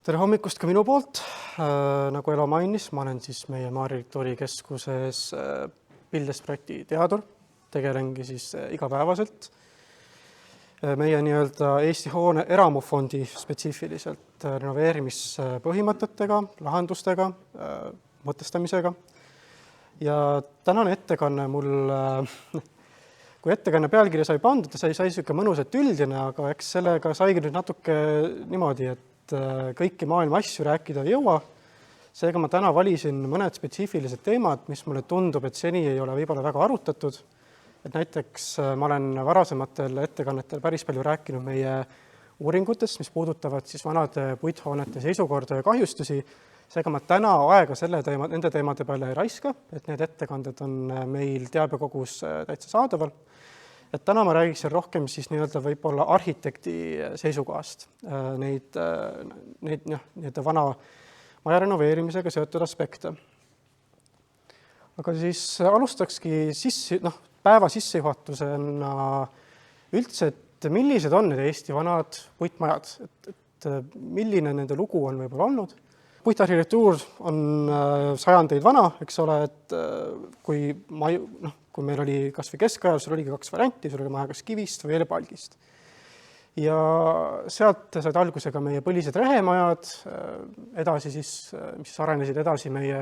Tere hommikust ka minu poolt. Nagu Elo mainis, ma olen siis meie Maarjakultuuri Keskuses Buildest-projekti teadur. Tegelengi siis igapäevaselt meie Eesti hoone eramufondi spetsiifiliselt renoveerimispõhimõtetega, lahendustega, mõtestamisega. Ja tänane ettekanne mul, kui ettekanne pealkirja sai pandud, sai siuke mõnusalt üldine, aga eks sellega saigi nüüd natuke niimoodi, et kõiki maailma asju rääkida ei jõua. Seega ma täna valisin mõned spetsiifilised teemad, mis mulle tundub, et seni ei ole võib-olla väga arutatud. Et näiteks ma olen varasematel ettekannetel päris palju rääkinud meie uuringutest, mis puudutavad siis vanade puithoonete seisukorda ja kahjustusi. Seega ma täna aega nende teemade peale ei raiska, et need ettekanded on meil teabekogus täitsa saadaval. Et täna ma räägiksin rohkem siis võib-olla arhitekti seisukohast neid vana maja renoveerimisega seotud aspekte. Aga siis alustakski päeva sissejuhatusena üldse, et millised on need Eesti vanad puitmajad, et milline nende lugu on võib-olla olnud. Puitarhitektuur on sajandeid vana, eks ole, et kui meil oli kas või keskajal, sul oligi kaks varianti, sul oli maja kas kivist või palgist. Ja sealt said alguse ka meie põlised rehemajad, edasi siis, mis arenesid edasi meie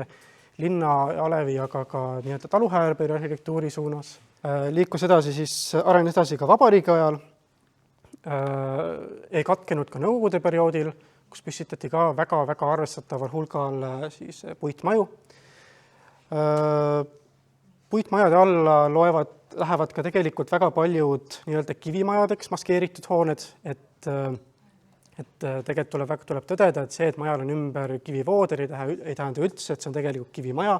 linna alevi, aga ka taluhäärberi arhitektuuri suunas. Liikus edasi siis, arenes edasi ka vabariigi ajal, ei katkenud ka nõukogude perioodil, kus püstitati ka väga-väga arvestataval hulgal siis puitmaju. Puitmajade alla lähevad ka tegelikult väga paljud kivimajadeks maskeeritud hooned, et tegelikult tuleb tõdeda, et see, et majal on ümber kivivooder, ei tähenda üldse, et see on tegelikult kivimaja,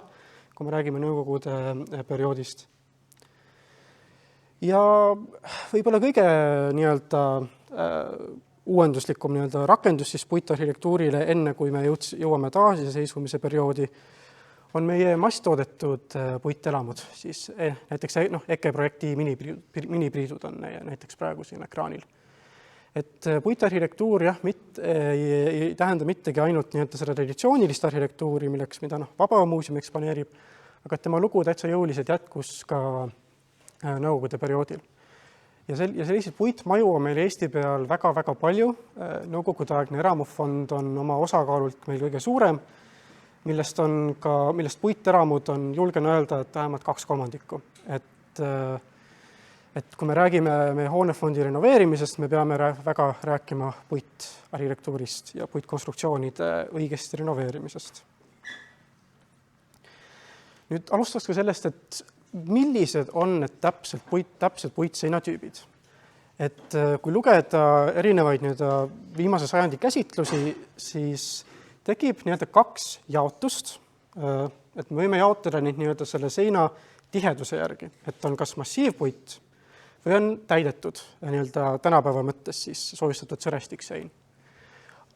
kui me räägime nõukogude perioodist. Ja võib-olla kõige uuenduslikum rakendus siis puitarhitektuurile, enne kui me jõuame taasiseseisvumise perioodi, on meie masstoodetud puitelamud. Siis näiteks EKE projekti minipriidud on näiteks praegu siin ekraanil. Et puitarhitektuur ei tähenda mittegi ainult seda traditsioonilist arhitektuuri, mida Vabamuuseum eksponeerib, aga tema lugu täitsa jõuliselt jätkus ka nõukogude perioodil. Ja selliseid puitmaju on meil Eesti peal väga-väga palju. Nõukogudeaegne eramufond on oma osakaalult meil kõige suurem, millest puiteramud on julgen öelda, et vähemalt 2/3. Et kui me räägime meie hoonefondi renoveerimisest, me peame väga rääkima puitarhitektuurist ja puitkonstruktsioonide õigesti renoveerimisest. Nüüd alustaks ka sellest, et millised on need täpselt puitseinatüübid. Et kui lugeda erinevaid viimase sajandi käsitlusi, siis tekib kaks jaotust, et me võime jaotada neid selle seina tiheduse järgi, et on kas massiivpuit või on täidetud tänapäeva mõttes siis soovistatud sõrestiksein.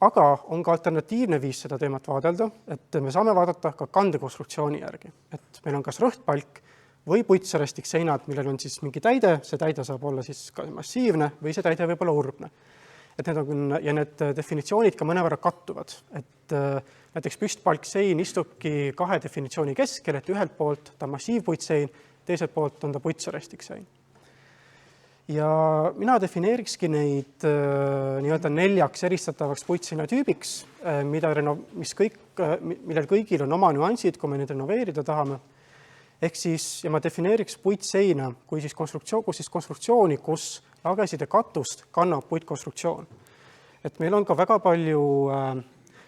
Aga on ka alternatiivne viis seda teemat vaadelda, et me saame vaadata ka kandekonstruktsiooni järgi, et meil on kas rõhtpalk või puitsõrestikseinad, millel on siis mingi täide, see täide saab olla siis ka massiivne või see täide võib olla urbne. Et need definitsioonid ka mõnevõrra kattuvad, et näiteks püstpalksein istubki kahe definitsiooni keskel, et ühelt poolt ta massiivpuitsein, teiselt poolt on ta puitsõrestiksein. Ja mina defineerikski neid neljaks eristatavaks puitseinatüübiks, millel kõigil on oma nüansid, kui me neid renoveerida tahame. Ehk siis, ja ma defineeriks puitseina kui siis konstruktsiooni, kus lageside katust kannab puitkonstruktsioon. Et meil on ka väga palju,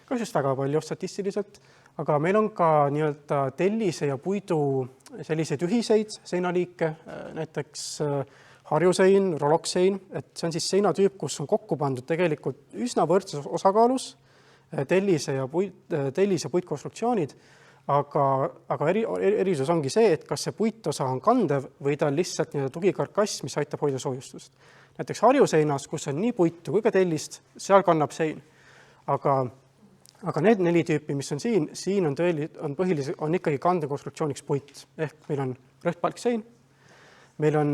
kahjuks väga palju statistiliselt, aga meil on ka tellise ja puidu selliseid ühiseid seinaliike, näiteks harjusein, roloksein, et see on siis seinatüüp, kus on kokku pandud tegelikult üsna võrdses osakaalus tellise ja puitkonstruktsioonid, aga erisus ongi see, et kas see puitosa on kandev või ta on lihtsalt tugikarkass, mis aitab hoida soojustust. Näiteks harjuseinas, kus on nii puitu kui ka tellist, seal kannab sein. Aga need neli tüüpi, mis on siin on ikkagi kandekonstruktsiooniks puit. Ehk meil on rõhtpalksein, meil on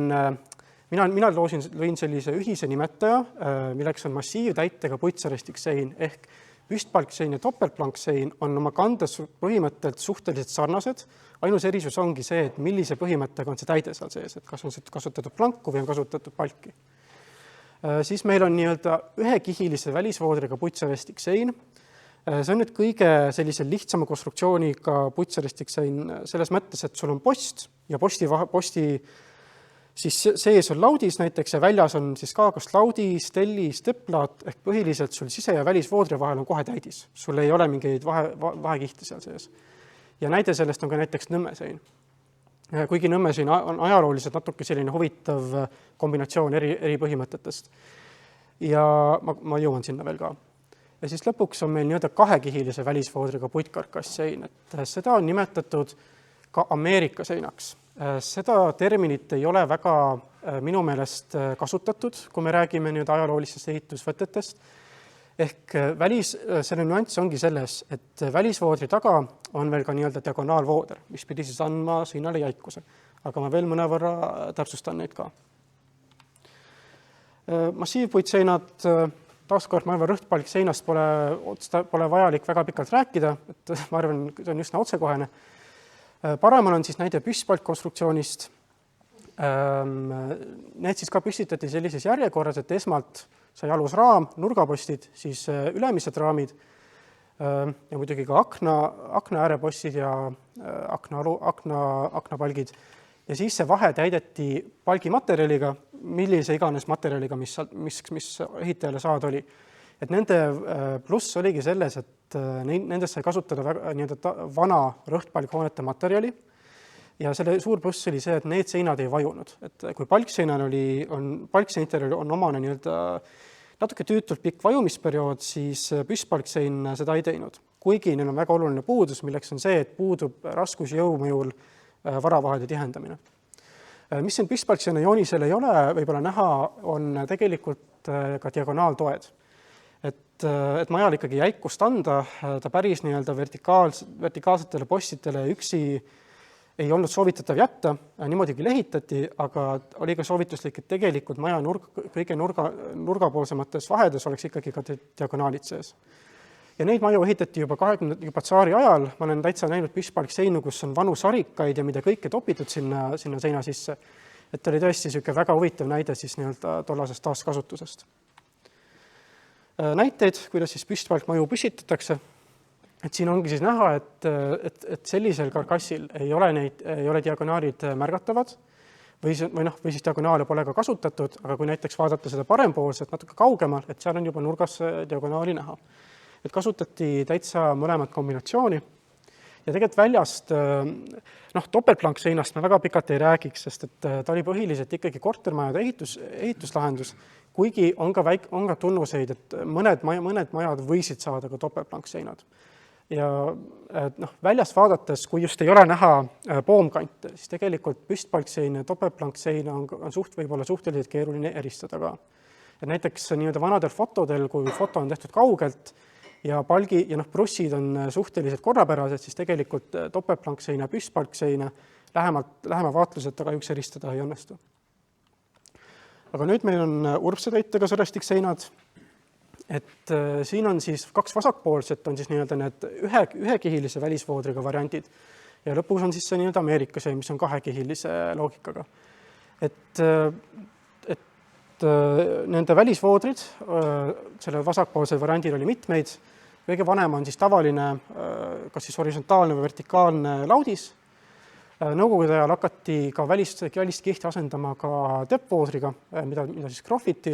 Mina lõin sellise ühise nimetaja, milleks on massiivtäitega puitsõrestiksein ehk Püstpalksein ja topeltplanksein on oma kandes põhimõttelt suhteliselt sarnased, ainus erisus ongi see, et millise põhimõttega on see täide seal sees, et kas on kasutatud planku või on kasutatud palki. Siis meil on nii-öelda ühekihilise välisvoodriga puitserestiksein. See on nüüd kõige sellise lihtsama konstruktsiooniga puitserestiksein selles mõttes, et sul on post ja posti siis sees on laudis näiteks ja väljas on siis ka kas laudi, stelli, stepplaat ehk põhiliselt sul sise- ja välisvoodri vahel on kohe täidis. Sul ei ole mingeid vahekihte seal sees. Ja näide sellest on ka näiteks Nõmmesein. Kuigi Nõmmesein on ajalooliselt natuke selline huvitav kombinatsioon eri põhimõtetest. Ja ma jõuan sinna veel ka. Ja siis lõpuks on meil nii-öelda kahekihilise välisvoodriga puitkarkassein. Et seda on nimetatud ka Ameerika seinaks. Seda terminit ei ole väga minu meelest kasutatud, kui me räägime nii-öelda ajaloolistest ehitusvõtetest. Ehk selle nüanss ongi selles, et välisvoodri taga on veel ka nii-öelda diagonaalvooder, mis pidi siis andma seinale jäikuse. Aga ma veel mõnevõrra täpsustan neid ka. Massiivpuitseinad, taaskord ma arvan, rõhtpalkseinast pole vajalik väga pikalt rääkida, et ma arvan, see on just otsekohene. Paremal on siis näide püstpalkkonstruktsioonist. Need siis ka püstitati sellises järjekorras, et esmalt sai alus raam, nurgapostid, siis ülemised raamid ja muidugi ka akna äärepostid ja aknapalgid. Ja siis see vahe täideti palgimaterjaliga, millise iganes materjaliga, mis ehitajale saada oli. Et nende pluss oligi selles, et nendest sai kasutada vana rõhtpalkhoonete materjali ja selle suur pluss oli see, et need seinad ei vajunud. Et kui palkseiniteril on omane natuke tüütult pikk vajumisperiood, siis püstpalksein seda ei teinud. Kuigi neil on väga oluline puudus, milleks on see, et puudub raskusjõu mõjul varavahede tihendamine. Mis siin püstpalkseina joonisel ei ole, võib-olla näha, on tegelikult ka diagonaaltoed. Et majal ikkagi jäikust anda, ta päris nii-öelda vertikaalsetele postitele üksi ei olnud soovitatav jätta, niimoodigi lehitati, aga oli ka soovituslik, et tegelikult maja kõige nurgapoolsemates vahedes oleks ikkagi ka diagonaalid sees. Ja neid maju ehitati juba tsaari ajal, ma olen täitsa näinud püstpalkseinu, kus on vanu sarikaid ja mida kõike topitud sinna seina sisse. Et oli tõesti väga huvitav näide siis nii-öelda tollasest taaskasutusest. Näiteid, kuidas siis püstpalkmaju püstitatakse. Et siin ongi siis näha, et sellisel karkassil ei ole diagonaalid märgatavad või siis diagonaale pole ka kasutatud, aga kui näiteks vaadata seda parempoolset natuke kaugemal, et seal on juba nurgas diagonaali näha. Et kasutati täitsa mõlemat kombinatsiooni ja tegelikult väljast, topeltplankseinast me väga pikalt ei räägiks, sest et ta oli põhiliselt ikkagi kortermajade ehituslahendus, kuigi on ka tunnuseid, et mõned majad võisid saada ka topeltplankseinad. Ja väljast vaadates, kui just ei ole näha poomkante, siis tegelikult püstpalksein ja topeltplanksein on võib-olla suhteliselt keeruline eristada ka. Ja näiteks nii-öelda vanadel fotodel, kui foto on tehtud kaugelt ja palgi ja brussid on suhteliselt korrapärased, siis tegelikult topeltplanksein ja püstpalksein lähema vaatluseta kahjuks eristada ei õnnestu. Aga nüüd meil on urbsetäitega sõrestikseinad, et siin on siis kaks vasakpoolset, on siis nii-öelda need ühekihilise välisvoodriga variandid ja lõpus on siis see nii-öelda Ameerika sein, mis on kahekihilise loogikaga. Et nende välisvoodrid, selle vasakpoolsel variandil oli mitmeid, kõige vanem on siis tavaline, kas siis horisontaalne või vertikaalne laudis. Nõukogude ajal hakati ka välist kihti asendama ka teppvoodriga, mida siis krohviti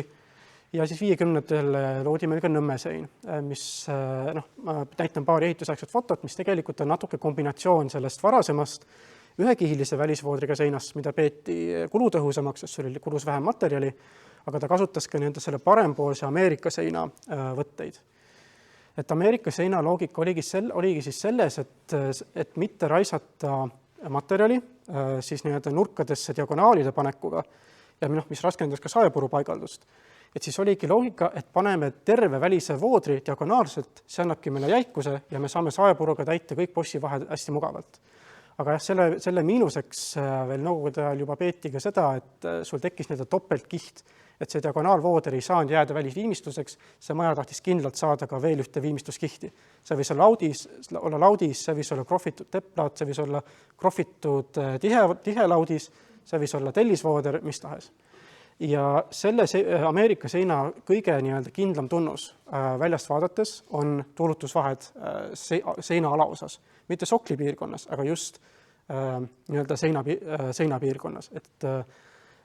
ja siis 50-ndatel loodi meil ka Nõmmesein, mis näitan paari ehitusaegset fotot, mis tegelikult on natuke kombinatsioon sellest varasemast ühekihilise välisvoodriga seinast, mida peeti kulutõhusamaks, sest see kulus vähem materjali, aga ta kasutas ka selle parempoolse Ameerika seina võtteid. Et Ameerika seina loogika oligi siis selles, et mitte raisata materjali siis nii-öelda nurkadesse diagonaalide panekuga ja mis raskendas ka saepuru paigaldust. Et siis oligi loogika, et paneme terve välise voodri diagonaalselt, see annabki meile jäikuse ja me saame saepuruga täita kõik postivahed hästi mugavalt. Aga jah, selle miinuseks veel nõukogude ajal juba peeti ka seda, et sul tekkis topeltkiht, et see diagonaalvooder ei saanud jääda välisviimistluseks, see maja tahtis kindlalt saada ka veel ühte viimistluskihti. See võis olla laudis, see võis olla krohvitud teppplaat, see võis olla krohvitud tihe laudis, see võis olla tellisvooder, mis tahes. Ja selle Ameerika seina kõige kindlam tunnus väljast vaadates on tuulutusvahed seina alaosas, mitte sokli piirkonnas, aga just seina piirkonnas.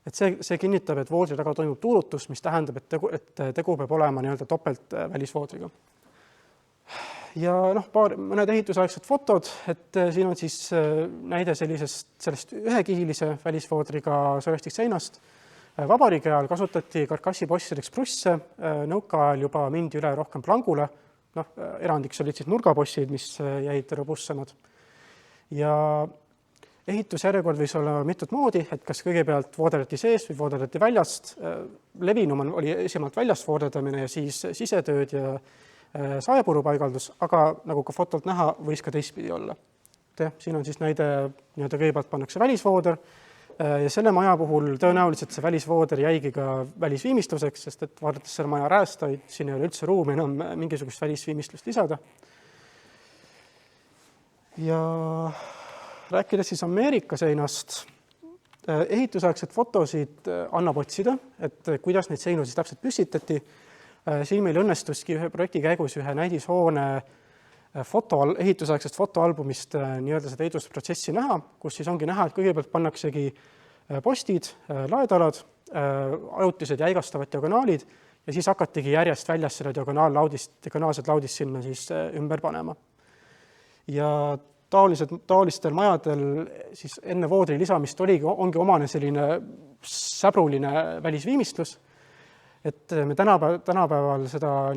Et see kinnitab, et voodri taga toimub tuulutus, mis tähendab, et tegu peab olema topelt välisvoodriga. Ja mõned ehitusaegsed fotod, et siin on siis näide sellest ühekihilise välisvoodriga sõrestist seinast. Vabariigi ajal kasutati karkassi possideks prusse, nõukaajal juba mindi üle rohkem plangule, erandiks olid siis nurgapossid, mis jäid robustsemad. Ja ehitusjärjekord võis olla mitut moodi, et kas kõigepealt vooderdati sees või vooderdati väljast. Levinum oli esimalt väljast vooderdamine ja siis sisetööd ja saepuru paigaldus, aga nagu ka fotolt näha, võis ka teistpidi olla. Siin on siis näide, kõigepealt pannakse välisvooder, ja selle maja puhul tõenäoliselt see välisvooder jäigi ka välisviimistluseks, sest et vaadates selle maja räästaid, siin ei ole üldse ruumi enam mingisugust välisviimistlust lisada. Ja rääkides siis Ameerika seinast, ehitusaegset fotosid annab otsida, et kuidas neid seinu siis täpselt püstitati. Siin meil õnnestuski ühe projekti käigus ühe näidishoone ehitusaegsest fotoalbumist seda ehitusprotsessi näha, kus siis ongi näha, et kõigepealt pannaksegi postid, laedalad, ajutised jäigastavad diagonaalid ja siis hakatigi järjest väljas selle diagonaalsed laudist sinna siis ümber panema. Ja taolistel majadel siis enne voodri lisamist ongi omane selline säbruline välisviimistlus, et me tänapäeval seda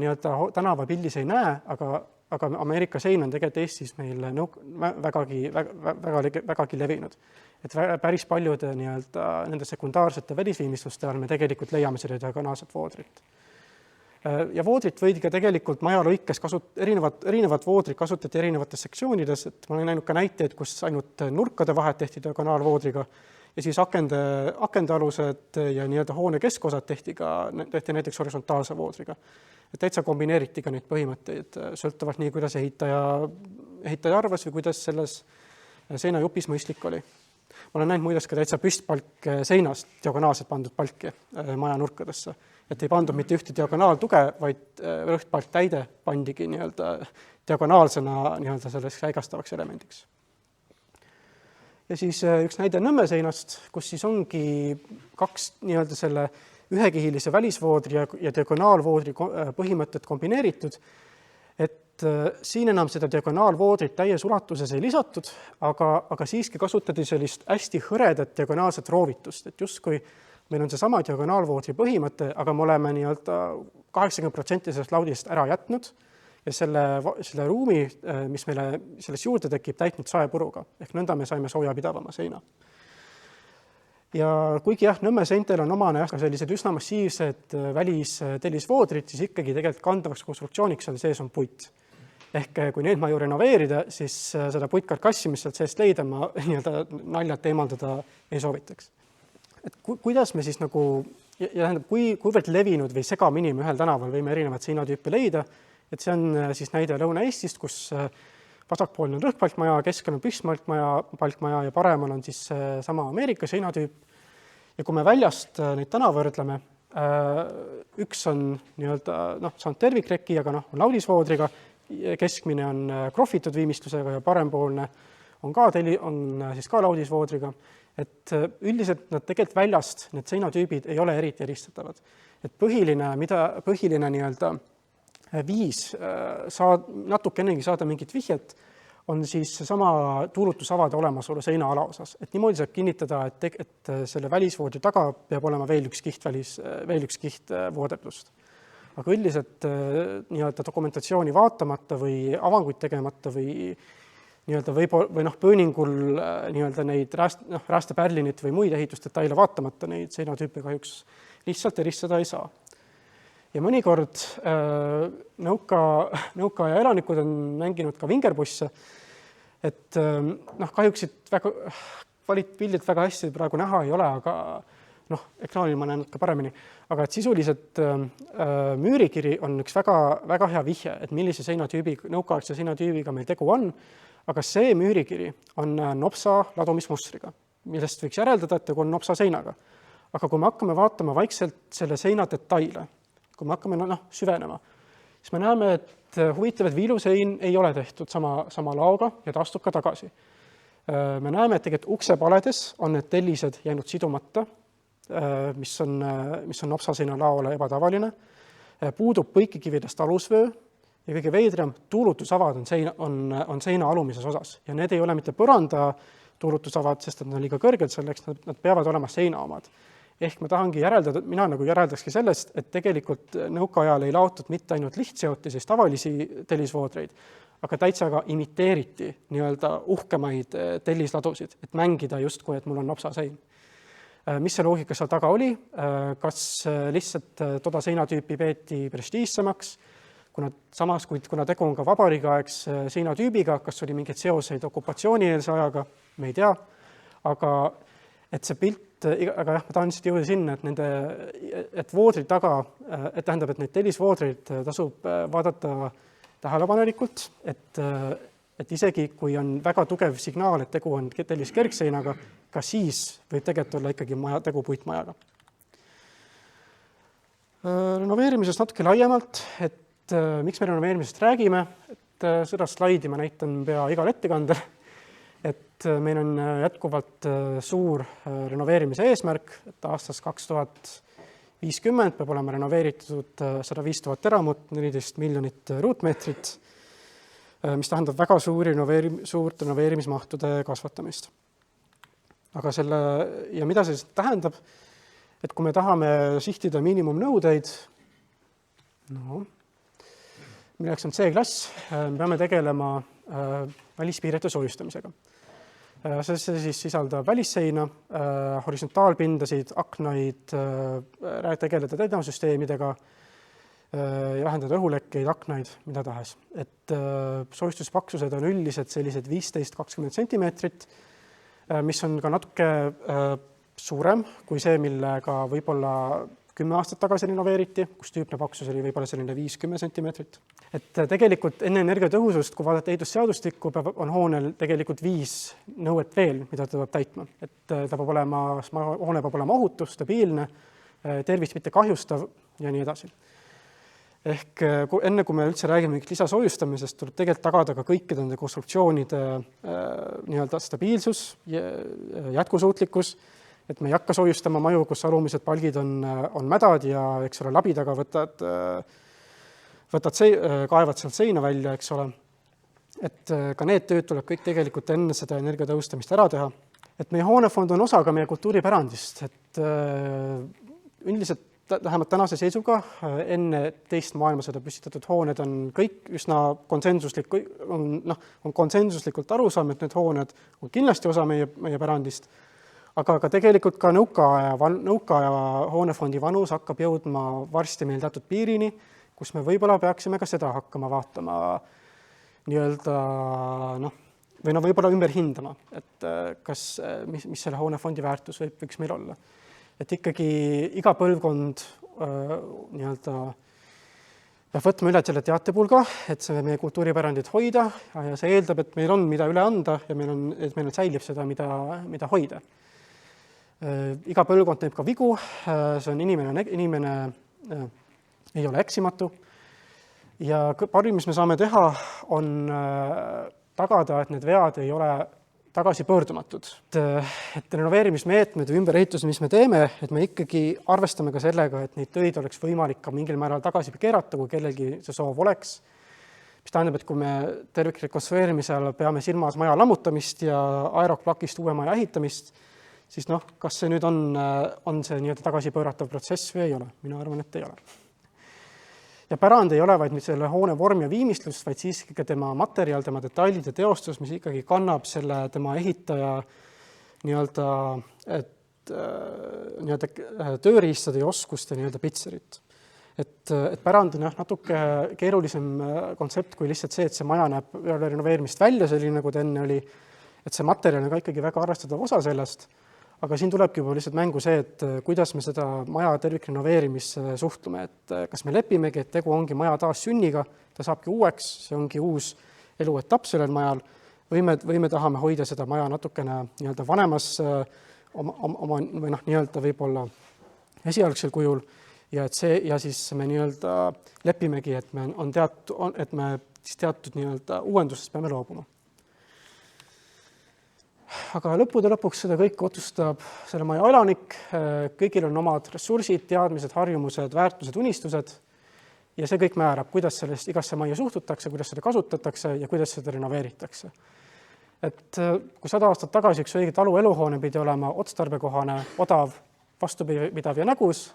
tänavapildis ei näe, aga Ameerika sein on tegelikult Eestis meil vägagi levinud. Et päris paljude nende sekundaarsete välisviimistluste all me tegelikult leiame selle diagonaalset voodrit. Ja voodrit võidi ka tegelikult maja lõikes erinevat voodrit kasutati erinevates sektsioonides, et ma olen näinud ka näiteid, kus ainult nurkade vahet tehti diagonaalvoodriga ja siis akende alused ja hoone keskosad tehti näiteks horisontaalse voodriga. Et täitsa kombineeriti ka neid põhimõtteid, sõltuvalt nii, kuidas ehitaja arvas või kuidas selles seinajupis mõistlik oli. Ma olen näinud muides ka täitsa püstpalk seinast diagonaalselt pandud palki maja nurkadesse, et ei pandud mitte ühte diagonaaltuge, vaid rõhtpalk täide pandigi diagonaalsena selleks käigastavaks elemendiks. Ja siis üks näide Nõmme seinast, kus siis ongi kaks selle ühekihilise välisvoodri ja diagonaalvoodri põhimõtted kombineeritud, et siin enam seda diagonaalvoodrit täies ulatuses ei lisatud, aga siiski kasutati sellist hästi hõredat diagonaalset roovitust, et justkui meil on see sama diagonaalvoodri põhimõte, aga me oleme 80% sellest laudist ära jätnud ja selle ruumi, mis meile sellest juurde tekib, täitnud saepuruga, ehk nõnda me saime soojapidavama seina. Ja kuigi Nõmme seintel on omane sellised üsna massiivsed välistellisvoodrid, siis ikkagi tegelikult kandavaks konstruktsiooniks seal sees on puit. Ehk kui neid maju renoveerida, siis seda puitkarkassi, mis sealt seest leida, ma naljalt eemaldada ei soovitaks. Et kuidas me siis kuivõrd levinud või segaminim ühel tänaval võime erinevad seinatüüpe leida, et see on siis näide Lõuna-Eestist, kus vasakpoolne on rõhkpalkmaja, keskel on püstpalkmaja ja paremal on siis sama Ameerika seinatüüp. Ja kui me väljast neid täna võrdleme, üks on saanud tervikreki, aga on laudisvoodriga, keskmine on krohvitud viimistlusega ja parempoolne on siis ka laudisvoodriga. Et üldiselt nad tegelikult väljast, need seinatüübid ei ole eriti eristatavad. Et põhiline viis natuke ennegi saada mingit vihjet on siis sama tuulutusavade olemasolu seina alaosas. Et niimoodi saab kinnitada, et selle välisvoodri taga peab olema veel üks kiht vooderdust. Aga üldiselt dokumentatsiooni vaatamata või avanguid tegemata või pööningul neid räästepärlinit või muid ehitusdetaile vaatamata neid seinatüüpe kahjuks lihtsalt eristada ei saa. Ja mõnikord nõukaaja elanikud on mänginud ka vingerbusse et kahjuks väga pildilt väga hästi praegu näha ei ole, aga ekraanil ma näen ka paremini, aga et sisuliselt müürikiri on üks väga, väga hea vihje, et millise nõukaaegse seinatüübiga meil tegu on, aga see müürikiri on nopsa ladumismustriga, millest võiks järeldada, et tegu on nopsa seinaga. Aga kui me hakkame vaatama vaikselt selle seina detaile, kui me hakkame süvenema, siis me näeme, et huvitav, et viilusein ei ole tehtud sama laoga ja ta astub ka tagasi. Me näeme, et tegelikult uksepaledes on need tellised jäänud sidumata, mis on nopsaseina laole ebatavaline. Puudub põikekividest alusvöö ja kõige veidram tuulutusavad on seina alumises osas. Ja need ei ole mitte põranda tuulutusavad, sest nad on liiga kõrged selleks, nad peavad olema seina omad. Ehk ma tahangi järeldada, mina järeldakski sellest, et tegelikult nõukaajal ei laotud mitte ainult lihtseoti tavalisi tellisvoodreid, aga täitsa ka imiteeriti nii-öelda uhkemaid tellisladusid, et mängida justkui, et mul on nopsasein. Mis see loogika seal taga oli? Kas lihtsalt toda seinatüüpi peeti prestiižsemaks, kuna tegu on ka vabariigiaegs seinatüübiga, kas oli mingeid seoseid okupatsioonieelse ajaga, me ei tea, aga et see pilt, aga jah, ma tahan lihtsalt jõuda sinna, et voodri taga, et neid tellisvoodreid tasub vaadata tähelepanelikult, et isegi kui on väga tugev signaal, et tegu on tellis kergseinaga, ka siis võib tegelikult olla ikkagi tegu puitmajaga. Renoveerimisest natuke laiemalt, et miks me renoveerimisest räägime, et seda slaidi ma näitan pea igal ettekandel, et meil on jätkuvalt suur renoveerimise eesmärk, et aastast 2050 peab olema renoveeritud 105 000 teramut, 14 miljonit ruutmeetrit, mis tähendab väga suurt renoveerimismahtude kasvatamist. Aga mida see tähendab, et kui me tahame sihtida miinimumnõudeid, milleks on C-klass, me peame tegelema välispiirete soojustamisega. See siis sisaldab välisseina, horisontaalpindasid, aknaid, tegeleda täidamsüsteemidega, vähendada õhulekkeid, aknaid, mida tahes. Et soojustuspaksused on üldiselt sellised 15-20 sentimeetrit, mis on ka natuke suurem kui see, millega võib-olla 10 aastat tagasi renoveeriti, kus tüüpne paksus oli võib-olla selline 5-10 sentimeetrit. Et tegelikult enne energiatõhusust, kui vaadata ehitusseadustikku, on hoonel tegelikult 5 nõuet veel, mida ta peab täitma. Et hoone peab olema ohutus, stabiilne, tervist mitte kahjustav ja nii edasi. Ehk enne kui me üldse räägime mingit lisasoojustamisest, tuleb tegelikult tagada ka kõikide nende konstruktsioonide nii-öelda stabiilsus, jätkusuutlikkus, et me ei hakka soojustama maju, kus alumised palgid on mädad ja eks ole, labidaga kaevad sealt seina välja, eks ole. Et ka need tööd tuleb kõik tegelikult enne seda energiatõhustamist ära teha. Et meie hoonefond on osa ka meie kultuuripärandist, et üldiselt vähemalt tänase seisuga enne teist maailmasõda püstitatud hooned on kõik üsna on konsensuslikult arusaam, et need hooned on kindlasti osa meie pärandist, aga ka tegelikult ka nõukaaja hoonefondi vanus hakkab jõudma varsti meil teatud piirini, kus me võib-olla peaksime ka seda hakkama vaatama nii-öelda või võib-olla ümber hindama, et mis selle hoonefondi väärtus võiks meil olla. Et ikkagi iga põlvkond nii-öelda peab võtma üle selle teatepulga, et see meie kultuuripärandit hoida ja see eeldab, et meil on mida üle anda ja et meil säilib seda, mida hoida. Iga põlvkond teeb ka vigu, see on inimene ei ole eksimatu ja parim, mis me saame teha, on tagada, et need vead ei ole tagasi pöördumatud. Et renoveerimismeetmed või ümberehitused, mis me teeme, et me ikkagi arvestame ka sellega, et neid töid oleks võimalik ka mingil määral tagasi keerata, kui kellelgi see soov oleks. Mis tähendab, et kui me tervikrekonstrueerimisel peame silmas maja lammutamist ja aeroklakist uue maja ehitamist, siis kas see nüüd on see nii-öelda tagasi pööratav protsess või ei ole? Mina arvan, et ei ole. Ja pärand ei ole vaid selle hoone vorm ja viimistlus, vaid siiski ka tema materjal, tema detailid ja teostus, mis ikkagi kannab selle tema ehitaja nii-öelda tööriistade ja oskuste nii-öelda pitserit. et pärand on natuke keerulisem kontsept kui lihtsalt see, et see maja näeb peale renoveerimist välja selline, nagu ta enne oli, et see materjal on ka ikkagi väga arvestatav osa sellest, aga siin tulebki juba lihtsalt mängu see, et kuidas me seda maja tervikrenoveerimisse suhtume, et kas me lepimegi, et tegu ongi maja taas sünniga, ta saabki uueks, see ongi uus eluetapp sellel majal, või me tahame hoida seda maja natukene nii-öelda vanemas oma või nii-öelda võib-olla esialgsel kujul ja siis me nii-öelda lepimegi, et me siis teatud nii-öelda uuendusest peame loobuma. Aga lõppude lõpuks seda kõik otsustab selle maja elanik, kõigil on omad ressursid, teadmised, harjumused, väärtused, unistused ja see kõik määrab, kuidas sellest igasse majja suhtutakse, kuidas seda kasutatakse ja kuidas seda renoveeritakse. Et kui 100 aastat tagasi üks õige talu eluhoone pidi olema otstarbekohane, odav, vastupidav ja nägus,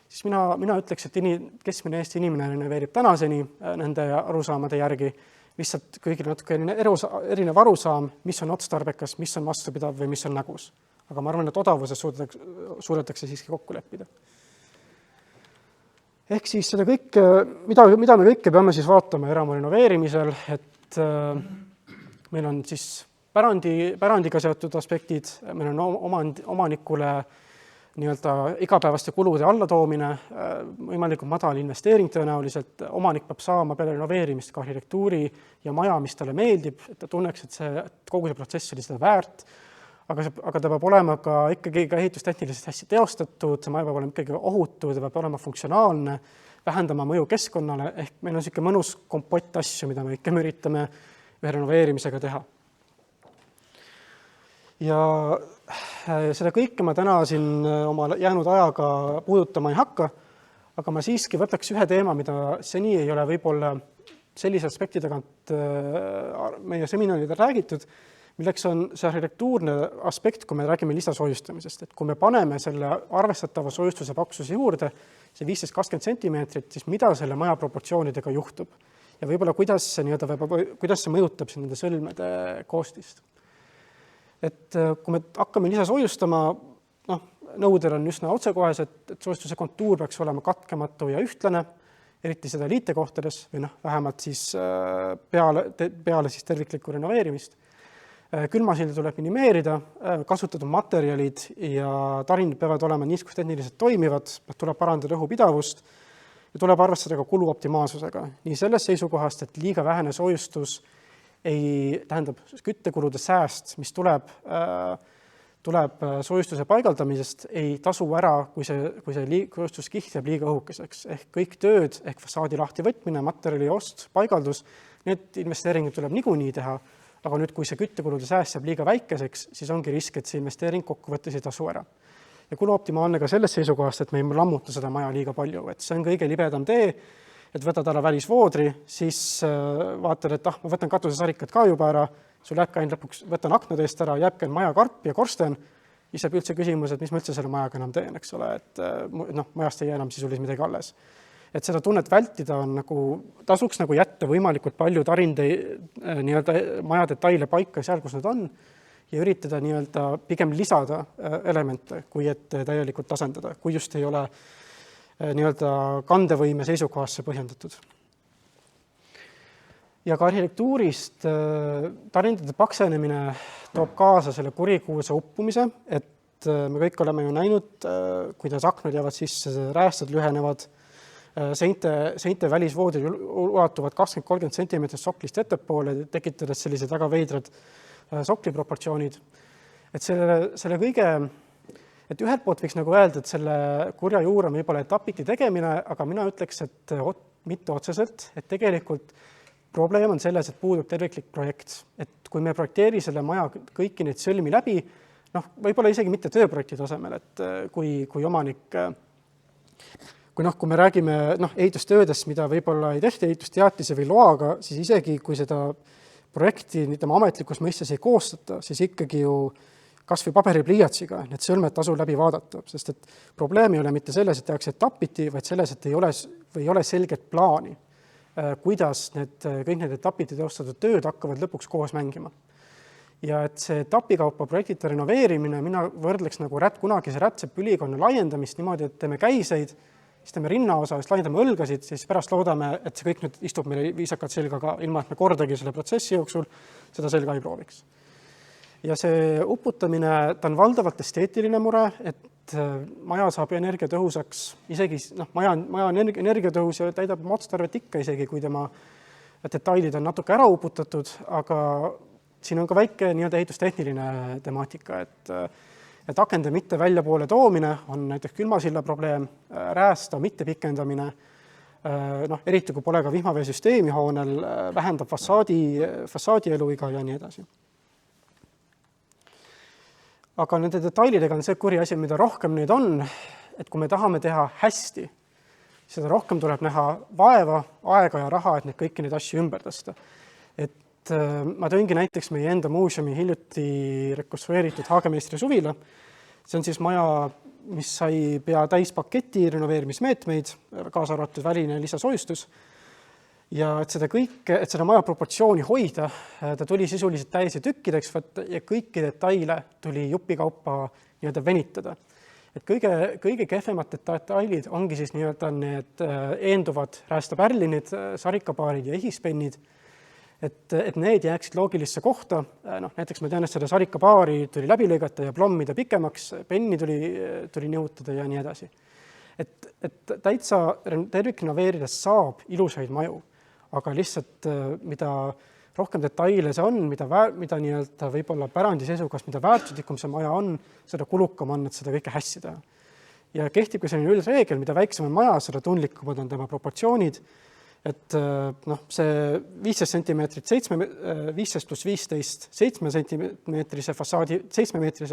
siis mina ütleks, et keskmine Eesti inimene renoveerib tänaseni nende arusaamade järgi, lihtsalt kõigil natuke erinev arusaam, mis on otstarbekas, mis on vastupidav või mis on nägus. Aga ma arvan, et odavuses suudetakse siiski kokku leppida. Ehk siis seda kõike, mida me kõike peame siis vaatama eramu renoveerimisel, et meil on siis pärandiga seotud aspektid, meil on omanikule nii-öelda igapäevaste kulude allatoomine, võimalikult madal investeering tõenäoliselt, omanik peab saama peale renoveerimist ka arhitektuuri ja maja, mis talle meeldib, et ta tunneks, et kogu see protsess oli seda väärt, aga ta peab olema ka ikkagi ka ehitustehniliselt hästi teostatud, see maja peab olema ikkagi ohutu, ta peab olema funktsionaalne, vähendama mõju keskkonnale, ehk meil on selline mõnus kompott asju, mida me ikka üritame ühe renoveerimisega teha. Ja seda kõike ma täna siin oma jäänud ajaga puudutama ei hakka, aga ma siiski võtaks ühe teema, mida seni ei ole võib-olla sellise aspekti tagant meie seminaridel räägitud, milleks on see arhitektuurne aspekt, kui me räägime lisasoojustamisest. Et kui me paneme selle arvestatava soojustuse paksuse juurde, see 15-20 sentimeetrit, siis mida selle maja proportsioonidega juhtub? Ja võib-olla kuidas see mõjutab nende sõlmede koostist? Et kui me hakkame lisasoojustama, nõudel on üsna otsekohes, et soojustuse kontuur peaks olema katkematu ja ühtlane, eriti seda liitekohtades või vähemalt siis peale siis terviklikku renoveerimist. Külmasildi tuleb minimeerida, kasutatud materjalid ja tarinid peavad olema niiskustehniliselt toimivad, tuleb parandada õhupidavust ja tuleb arvestada ka kulu optimaalsusega. Nii selles seisukohast, et liiga vähene soojustus tähendab küttekulude sääst, mis tuleb soojustuse paigaldamisest, ei tasu ära, kui see soojustuskiht jääb liiga õhukeseks. Ehk kõik tööd, ehk fassaadi lahtivõtmine, materjali ost, paigaldus, need investeeringud tuleb niikuinii teha, aga nüüd, kui see küttekulude sääst jääb liiga väikeseks, siis ongi risk, et see investeering kokkuvõttes ei tasu ära. Ja kulu optimaalne ka selles seisukohast, et me ei lammuta seda maja liiga palju, et see on kõige libedam tee, et võtad ära välisvoodri, siis vaatad, et ma võtan katusesarikad ka juba ära, sul jääbki ainult lõpuks, võtan aknade eest ära, jääbki maja karp ja korsten, siis jääb üldse küsimus, et mis ma üldse selle majaga enam teen, eks ole, et majast ei jää enam sisuliselt midagi alles. Et seda tunnet vältida on tasuks jätta võimalikult palju nii-öelda maja detaile paika seal, kus nad on ja üritada nii-öelda pigem lisada elemente, kui et täielikult tasandada, kui just ei ole nii-öelda kandevõime seisukohasse põhjendatud. Ja ka arhitektuurist tarindade paksenemine toob kaasa selle kurikuulsa uppumise, et me kõik oleme ju näinud, kuidas aknad jäävad sisse, räästad lühenevad, seinte välisvoodid ulatuvad 20-30 cm soklist ettepoole, tekitades sellised väga veidrad sokliproportsioonid. Et selle kõige, et ühelt poolt võiks öelda, et selle kurja juur on võib-olla etapiti tegemine, aga mina ütleks, et mitte otseselt, et tegelikult probleem on selles, et puudub terviklik projekt. Et kui me projekteeri selle maja kõiki neid sõlmi läbi, võib-olla isegi mitte tööprojekti tasemel, et kui omanik kui me räägime ehitustöödest, mida võib-olla ei tehta ehitusteatise või loaga, siis isegi kui seda projekti tema ametlikus mõistes ei koostata, siis ikkagi ju kas või paberipliiatsiga need sõlmed tasub läbi vaadata, sest et probleem ei ole mitte selles, et tehakse etapiti, vaid selles, et ei ole selget plaani, kuidas kõik need etapiti teostatud tööd hakkavad lõpuks koos mängima. Ja et see etapikaupa projektite renoveerimine, mina võrdleks kunagise rätsepülikonna laiendamist niimoodi, et teeme käiseid siis teeme rinnaosa, siis laiendame õlgasid, siis pärast loodame, et see kõik nüüd istub meile viisakalt selga ka, ilma et me kordagi selle protsessi jooksul seda selga ei prooviks. Ja see uputamine, ta on valdavalt esteetiline mure, et maja saab energiatõhusaks, isegi maja on energiatõhus ja täidab oma otstarvet ikka, isegi kui tema detailid on natuke ära uputatud, aga siin on ka väike nii-öelda ehitustehniline temaatika, et akende mitte väljapoole toomine on näiteks külmasilla probleem, räästa mitte pikendamine, eriti kui pole ka vihmaveesüsteemi hoonel, vähendab fassaadi eluiga ja nii edasi. Aga nende detailidega on see kuri asi, mida rohkem neid on, et kui me tahame teha hästi, seda rohkem tuleb näha vaeva, aega ja raha, et kõiki neid asju ümber tõsta. Et ma tõingi näiteks meie enda muuseumi hiljuti rekonstrueeritud Haagemeistri suvila. See on siis maja, mis sai pea täispaketi renoveerimismeetmeid, kaasa arvatud väline lisasoojustus. Ja et seda maja proportsiooni hoida, ta tuli sisuliselt täiesti tükkideks võtta ja kõiki detaile tuli jupikaupa nii-öelda venitada. Et kõige kehvemad detailid ongi siis nii-öelda need eenduvad räästapärlinid, sarikapaarid ja ehispennid, et need jääksid loogilisse kohta. Näiteks ma tean, et seda sarikapaari tuli läbi lõigata ja plommida pikemaks, penni tuli nihutada ja nii edasi. Et täitsa tervikrenoveerides saab ilusaid maju, aga lihtsalt mida rohkem detaile see on, mida nii-öelda võib-olla pärandi seisugas, mida väärtuslikum see maja on, seda kulukam on, et seda kõike hästi teha. Ja kehtib ka selline üldreegel, mida väiksem on maja, seda tundlikumad on tema proportsioonid, et see 15 plus 15 7-meetrise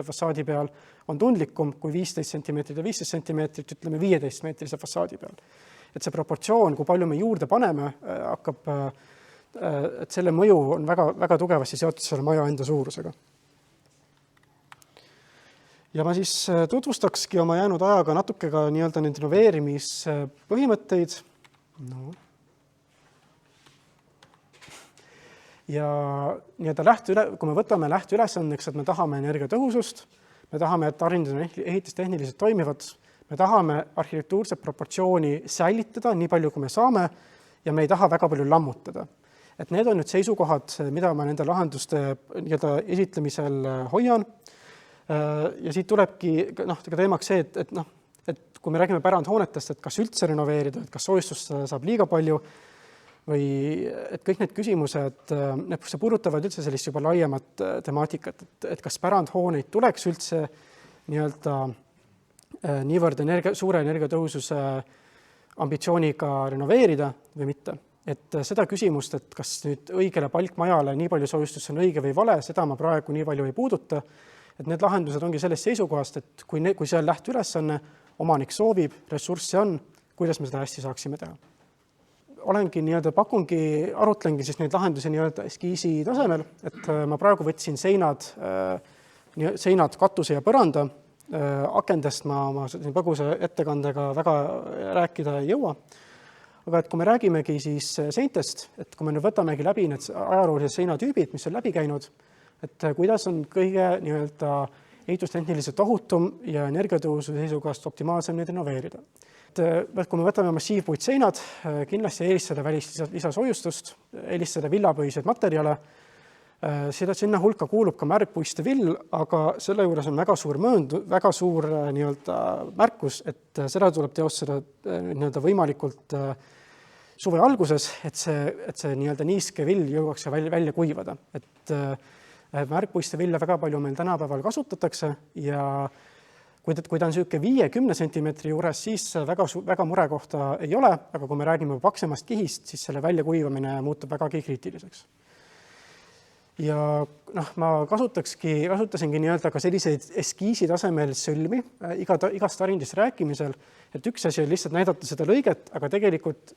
fassaadi peal on tundlikum kui 15 sentimeetrit ja 15 sentimeetrit, ütleme 15-meetrise fassaadi peal. Et see proportsioon, kui palju me juurde paneme, hakkab, et selle mõju on väga, väga tugevasti seotud selle maja enda suurusega. Ja ma siis tutvustakski oma jäänud ajaga natuke ka nii-öelda need renoveerimispõhimõtteid. Ja nii-öelda kui me võtame lähteülesandeks, et me tahame energiatõhusust, me tahame, et arendid on ehitustehniliselt toimivad, me tahame arhitektuurset proportsiooni säilitada nii palju, kui me saame ja me ei taha väga palju lammutada. Et need on nüüd seisukohad, mida ma nende lahenduste nii-öelda esitlemisel hoian. Ja siit tulebki teemaks see, et kui me räägime pärandhoonetest, et kas üldse renoveerida, et kas soojustust saab liiga palju või et kõik need küsimused, see puudutavad üldse sellist juba laiemat temaatikat, et kas pärandhooneid tuleks üldse nii-öelda niivõrd suure energiatõhususe ambitsiooniga renoveerida või mitte. Et seda küsimust, et kas nüüd õigele palkmajale nii palju soojustust on õige või vale, seda ma praegu nii palju ei puuduta. Et need lahendused ongi sellest seisukohast, et kui see on lähteülesanne, omanik soovib, ressurssi on, kuidas me seda hästi saaksime teha. Olengi arutlengi siis neid lahendusi nii-öelda eskiisi tasemel, et ma praegu võtsin seinad, katuse ja põranda. Akendest ma põgusa ettekandega väga rääkida ei jõua. Aga et kui me räägimegi siis seintest, et kui me nüüd võtamegi läbi need ajaloolised seinatüübid, mis on läbi käinud, et kuidas on kõige nii-öelda ehitustehniliselt ohutum ja energiatõhusu seisukohast optimaalsem neid renoveerida. Kui me võtame massiivpuid seinad, kindlasti eelistada välist lisasoojustust, eelistada villapõhiseid materjale, sinna hulka kuulub ka märgpuiste vill, aga selle juures on väga suur nii-öelda märkus, et seda tuleb teostada nii-öelda võimalikult suve alguses, et see nii-öelda niiske vill jõuaks välja kuivada. Et märgpuiste villa väga palju meil tänapäeval kasutatakse ja kui ta on selline 5-10 sentimeetri juures, siis väga mure kohta ei ole, aga kui me räägime paksemast kihist, siis selle väljakuivamine muutub vägagi kriitiliseks. Ja ma kasutasingi nii-öelda ka selliseid eskiisi tasemel sõlmi igast arindist rääkimisel, et üks asi on lihtsalt näidata seda lõiget, aga tegelikult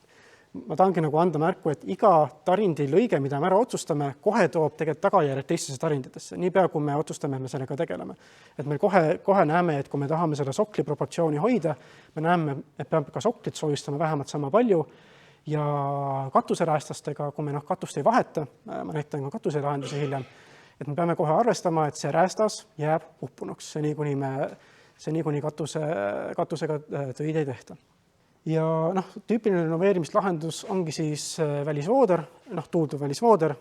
ma tahangi anda märku, et iga tarindi lõige, mida me ära otsustame, kohe toob tegelikult tagajärjed teistesse tarinditesse. Niipea, kui me otsustame, et me sellega tegeleme. Et me kohe näeme, et kui me tahame selle sokli proportsiooni hoida, me näeme, et peab ka soklit soojustama vähemalt sama palju ja katuseräästastega, kui me katust ei vaheta, ma näitan ka katuselahendusi hiljem, et me peame kohe arvestama, et see räästas jääb uppunuks, seni kuni katusega töid ei tehta. Ja tüüpiline renoveerimislahendus ongi siis välisvooder, tuulduv välisvooder,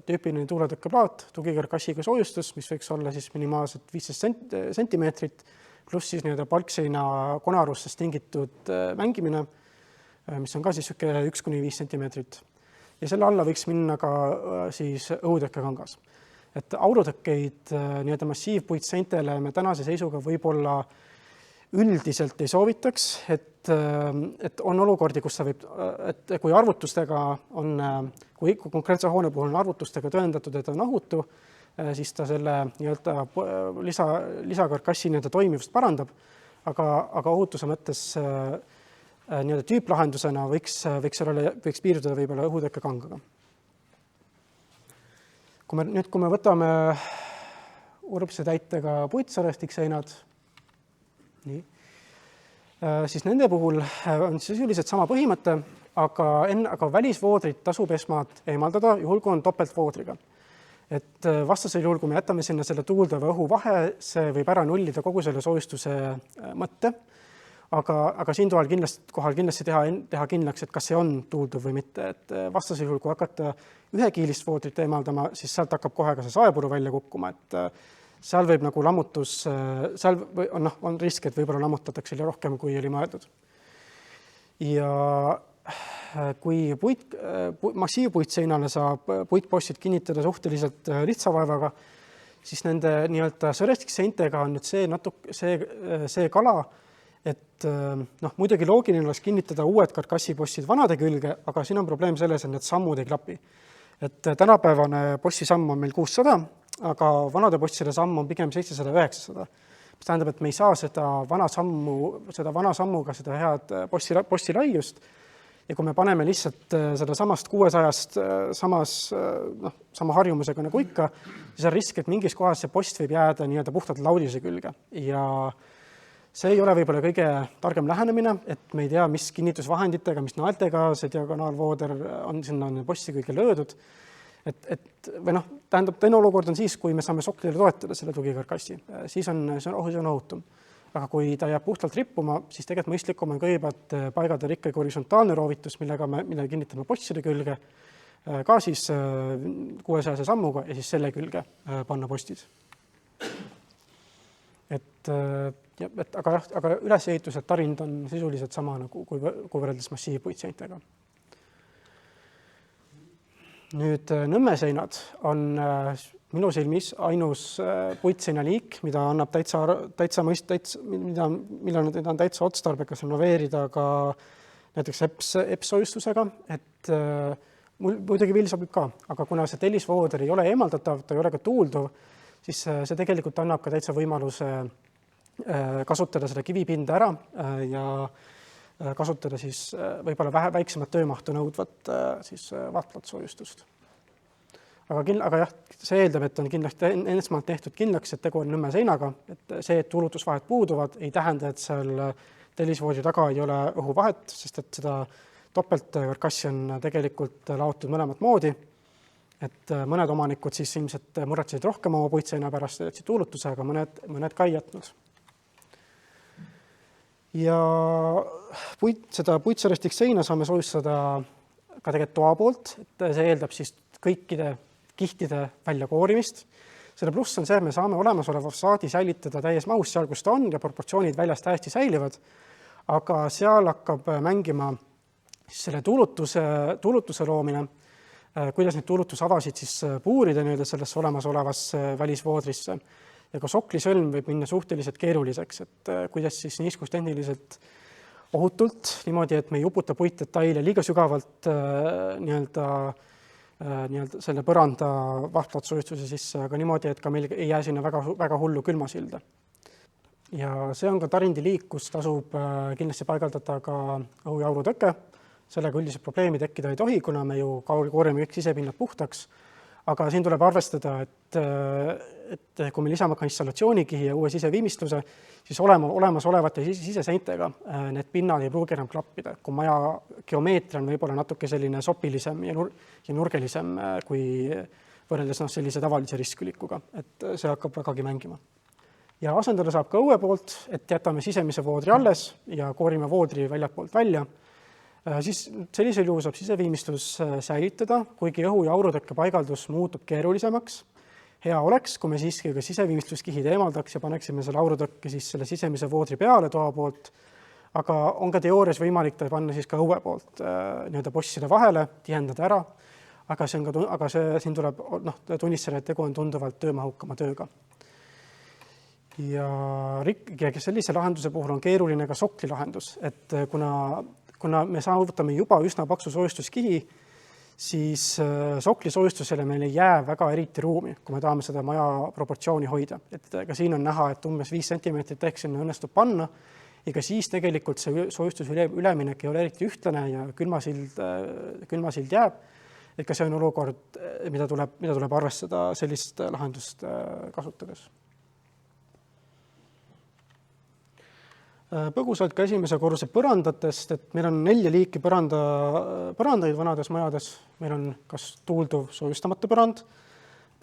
tüüpiline tuuletõkkeplaat, tugikarkassiga soojustus, mis võiks olla siis minimaalselt 15 sentimeetrit, pluss siis palkseina konarustest tingitud mängimine, mis on ka siis 1–5 sentimeetrit. Ja selle alla võiks minna ka siis õhutõkkekangas. Et aurutõkkeid massiivpuitseintele me tänase seisuga võib-olla üldiselt ei soovitaks, et on olukordi, kus võib, et kui arvutustega on, kui konkreetse hoone puhul on arvutustega tõendatud, et on ohutu, siis ta selle lisakarkassi toimivust parandab, aga ohutuse mõttes tüüplahendusena võiks piirduda võib-olla õhutõkkekangaga. Kui me võtame urbse täitega puitsarestikseinad, siis nende puhul on sisuliselt sama põhimõte, aga välisvoodrit tasub esmalt eemaldada, juhul kui on topeltvoodriga. Et vastasel juhul, kui me jätame sinna selle tuuldava õhu vahe, see võib ära nullida kogu selle soojustuse mõtte, aga siinkohal kindlasti teha kindlaks, et kas see on tuulduv või mitte. Et vastasel juhul, kui hakata ühekiilist voodrit eemaldama, siis sealt hakkab kohe ka see saepuru välja kukkuma, et seal võib lammutus, seal on risk, et võib-olla lammutatakse rohkem, kui oli mõeldud. Ja kui massiivpuitseinale saab puitpostid kinnitada suhteliselt lihtsa vaevaga, siis nende sõrestikseintega on nüüd see kala, et muidugi loogiline oleks kinnitada uued karkassipostid vanade külge, aga siin on probleem selles, et need sammud ei klapi. Et tänapäevane posti samm on meil 600, aga vanade postide samm on pigem 700-900. Mis tähendab, et me ei saa seda vana sammuga seda head posti laiust. Ja kui me paneme lihtsalt seda samast 600-st sama harjumusega nagu ikka, siis on risk, et mingis kohas see post võib jääda puhtalt laudise külge. Ja see ei ole võib-olla kõige targem lähenemine, et me ei tea, mis kinnitusvahenditega, mis naeltega see diagonaalvooder on sinna posti kõige löödud. Tähendab, teine olukord on siis, kui me saame soklile toetada selle tugikarkassi, siis on ohutum. Aga kui ta jääb puhtalt rippuma, siis tegelikult mõistlikum on kõigepealt paigaldada ikkagi horisontaalne roovitus, mille kinnitame postide külge, ka siis 600 sammuga ja siis selle külge panna postid. Aga ülesehitused tarind on sisuliselt sama kui võrreldes massiivpuitseintega. Nüüd nõmmeseinad on minu silmis ainus puitseina liik, mida annab millal on täitsa otstarbekas renoveerida ka näiteks EPS-soojustusega, et muidugi vill sobib ka, aga kuna see tellisvooder ei ole eemaldatav, ta ei ole ka tuulduv, siis see tegelikult annab ka täitsa võimaluse kasutada seda kivipinda ära ja kasutada siis võib-olla väiksemat töömahtu nõudvat siis vahtlatsoojustust. Aga jah, see eeldab, et on kindlasti esmalt tehtud kindlaks, et tegu on nõmmeseinaga, et see, et tuulutusvahed puuduvad, ei tähenda, et seal tellisvoodi taga ei ole õhuvahet, sest et seda topeltkarkassi on tegelikult laotud mõlemat moodi, et mõned omanikud siis ilmselt muretsesid rohkem oma puitseina pärast jätsid tuulutuse, aga mõned ka ei jätnud. Ja seda puitsarestiksseina saame soojustada ka tegelikult toa poolt, et see eeldab siis kõikide kihtide väljakoorimist. Selle pluss on see, et me saame olemasoleva fassaadi säilitada täies mahus seal, kus ta on ja proportsioonid väljas täiesti säilivad, aga seal hakkab mängima selle tuulutuse loomine, kuidas neid tuulutusavasid siis puurida sellesse olemasolevasse välisvoodrisse. Ja ka soklisõlm võib minna suhteliselt keeruliseks, et kuidas siis niiskustehniliselt ohutult, niimoodi, et me ei uputa puitdetaile liiga sügavalt selle põranda vahtlatsoojustuse sisse, aga niimoodi, et ka meil ei jää sinna väga hullu külmasilda. Ja see on ka tarindi liik, kus tasub kindlasti paigaldada ka õhujaurutõke. Sellega üldiselt probleemi tekkida ei tohi, kuna me ju koorime kõik sisepinnad puhtaks. Aga siin tuleb arvestada, et kui me lisame ka installatsioonikihi ja uue siseviimistluse, siis olemasolevate siseseintega need pinnad ei pruugi enam klappida. Kui maja geomeetria on võib-olla natuke selline sopilisem ja nurgelisem kui võrreldes sellise tavalise ristkülikuga, et see hakkab vägagi mängima. ja asendada saab ka õue poolt, et jätame sisemise voodri alles ja koorime voodri väljapoolt välja. Siis sellisel juhul saab siseviimistlus säilitada, kuigi õhu- ja aurutõkke paigaldus muutub keerulisemaks. Hea oleks, kui me siiski ka siseviimistluskihid eemaldaks ja paneksime selle aurutõkke siis selle sisemise voodri peale toa poolt, aga on ka teoorias võimalik ta panna siis ka õue poolt nii-öelda bosside vahele, tihendada ära, aga siin tuleb tunnistada, et tegu on tunduvalt töömahukama tööga. Ja sellise lahenduse puhul on keeruline ka sokli lahendus, et kuna me saavutame juba üsna paksu soojustuskihi, siis sokli soojustusele meil ei jää väga eriti ruumi, kui me tahame seda maja proportsiooni hoida. Et ka siin on näha, et umbes 5 cm ehk sinna õnnestub panna, ega siis tegelikult see soojustus üleminek ei ole eriti ühtlane ja külmasild jääb. Et ka see on olukord, mida tuleb arvestada sellist lahendust kasutades. Põgusalt ka esimese korruse põrandatest, et meil on 4 liiki põrandaid vanades majades. Meil on kas tuulduv soojustamata põrand,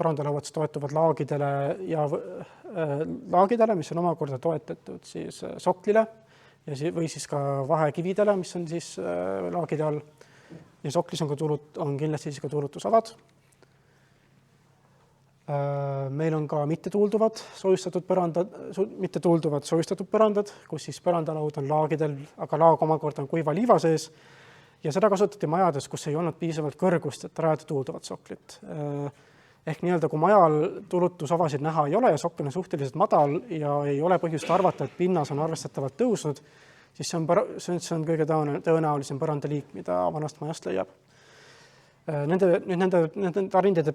põrandalauad toetuvad laagidele, mis on omakorda toetatud siis soklile või siis ka vahekividele, mis on siis laagide all. Ja soklis on kindlasti siis ka tuulutusavad. Meil on ka mittetuulduvad soojustatud põrandad, kus siis põrandalaud on laagidel, aga laag omakorda on kuiva liiva sees. Ja seda kasutati majades, kus ei olnud piisavalt kõrgust, et rajada tuulduvat soklit. Ehk nii-öelda, kui majal tuulutusavasid näha ei ole ja sokk on suhteliselt madal ja ei ole põhjust arvata, et pinnas on arvestatavalt tõusnud, siis see on kõige tõenäolisem põrandaliik, mida vanast majast leiab. Nende tarindade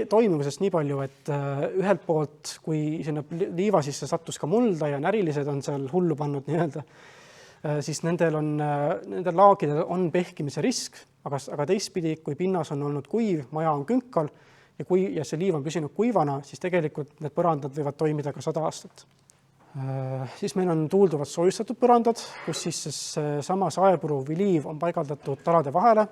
toimimusest nii palju, et ühelt poolt, kui sinna liiva sisse sattus ka mulda ja närilised on seal hullu pannud nii-öelda, siis nendel laagidel on pehkimise risk, aga teistpidi, kui pinnas on olnud kuiv, maja on künkal ja see liiv on püsinud kuivana, siis tegelikult need põrandad võivad toimida ka 100 aastat. Siis meil on tuulduvad soojustatud põrandad, kus siis sama saepuru või liiv on paigaldatud talade vahele.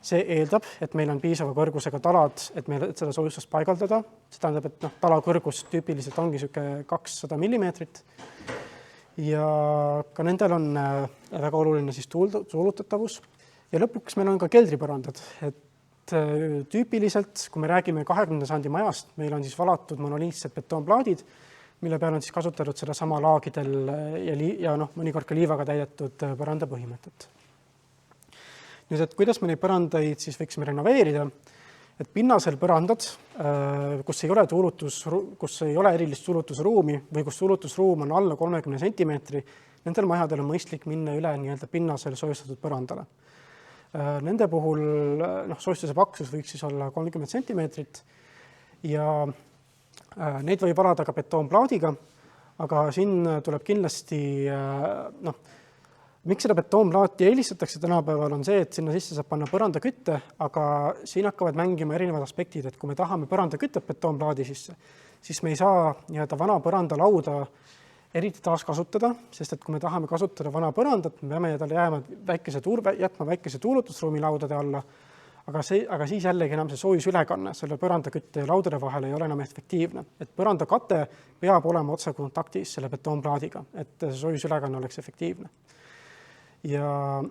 See eeldab, et meil on piisava kõrgusega talad, et meil seda soojustust paigaldada. See tähendab, et tala kõrgus tüüpiliselt ongi 200 mm. Ja ka nendel on väga oluline siis tuulutatavus. Ja lõpuks meil on ka keldripõrandad. Et tüüpiliselt, kui me räägime 20. sajandi majast, meil on siis valatud monoliitsed betoonplaadid, mille peal on siis kasutatud seda sama laagidel ja mõnikord ka liivaga täidetud põranda põhimõtet. Nüüd, et kuidas me neid põrandaid siis võiksime renoveerida, et pinnasel põrandad, kus ei ole erilist tuulutusruumi või kus tuulutusruum on alla 30 cm, nendel majadel on mõistlik minna üle nii-öelda pinnasel soojustatud põrandale. Nende puhul soojustuse paksus võiks siis olla 30 cm ja neid võib valada ka betoonplaadiga, aga siin tuleb kindlasti miks seda betoonplaati eelistatakse tänapäeval on see, et sinna sisse saab panna põrandakütte, aga siin hakkavad mängima erinevad aspektid, et kui me tahame põrandakütet betoonplaadi sisse, siis me ei saa nii-öelda vana põrandalauda eriti taas kasutada, sest et kui me tahame kasutada vana põrandat, me peame talle jätma väikese tuulutusruumi laudade alla, aga siis jällegi enam see soojusülekanne selle põrandakütte ja laudade vahel ei ole enam efektiivne. Et põrandakate peab olema otse kontaktis selle betoonplaadiga, et see soojusülekanne oleks efektiivne. Ja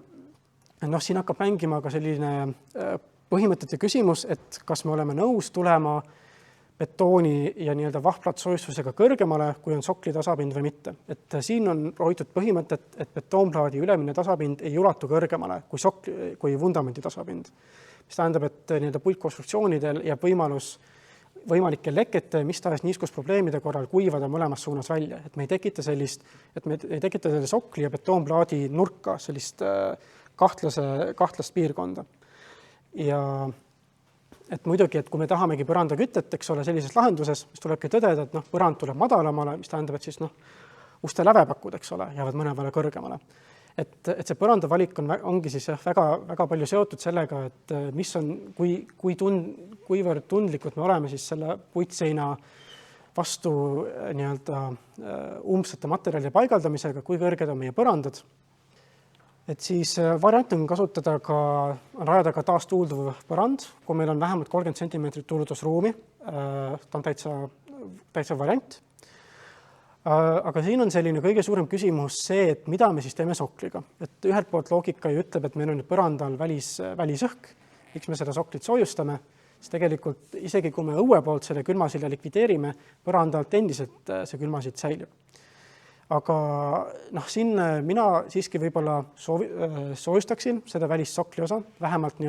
siin hakkab mängima ka selline põhimõtete küsimus, et kas me oleme nõus tulema betooni ja nii-öelda vahplat soojustusega kõrgemale, kui on sokli tasapind või mitte. Et siin on hoitud põhimõtet, et betoonplaadi ülemine tasapind ei ulatu kõrgemale kui vundamendi tasapind. Mis tähendab, et nii-öelda puitkonstruktsioonidel jääb võimalike lekete, mis tahes niiskusprobleemide korral kuivada mõlemas suunas välja. Et me ei tekita selle sokli ja betoonplaadi nurka sellist kahtlast piirkonda. Ja et muidugi, et kui me tahamegi põrandakütet, eks ole, sellises lahenduses, mis tulebki tõdeda, et põrand tuleb madalamale, mis tähendab, et siis uste lävepakud, eks ole, jäävad mõnevale kõrgemale. Et see põranda valik ongi siis väga palju seotud sellega, et kuivõrd tundlikud me oleme siis selle puitseina vastu nii-öelda umbsete materjalide paigaldamisega, kui kõrged on meie põrandad. Et siis variant on kasutada rajada ka taas tuulduv põrand, kui meil on vähemalt 30 cm tuulutusruumi, ta on täitsa variant. Aga siin on selline kõige suurem küsimus see, et mida me siis teeme sokliga. Et ühelt poolt loogika ju ütleb, et meil on põrandal välisõhk, miks me seda soklit soojustame, siis tegelikult isegi kui me õue poolt selle külmasilja likvideerime, põrandalt endiselt see külmasild säilib. Aga siin mina siiski võib-olla soojustaksin seda välissokli osa, vähemalt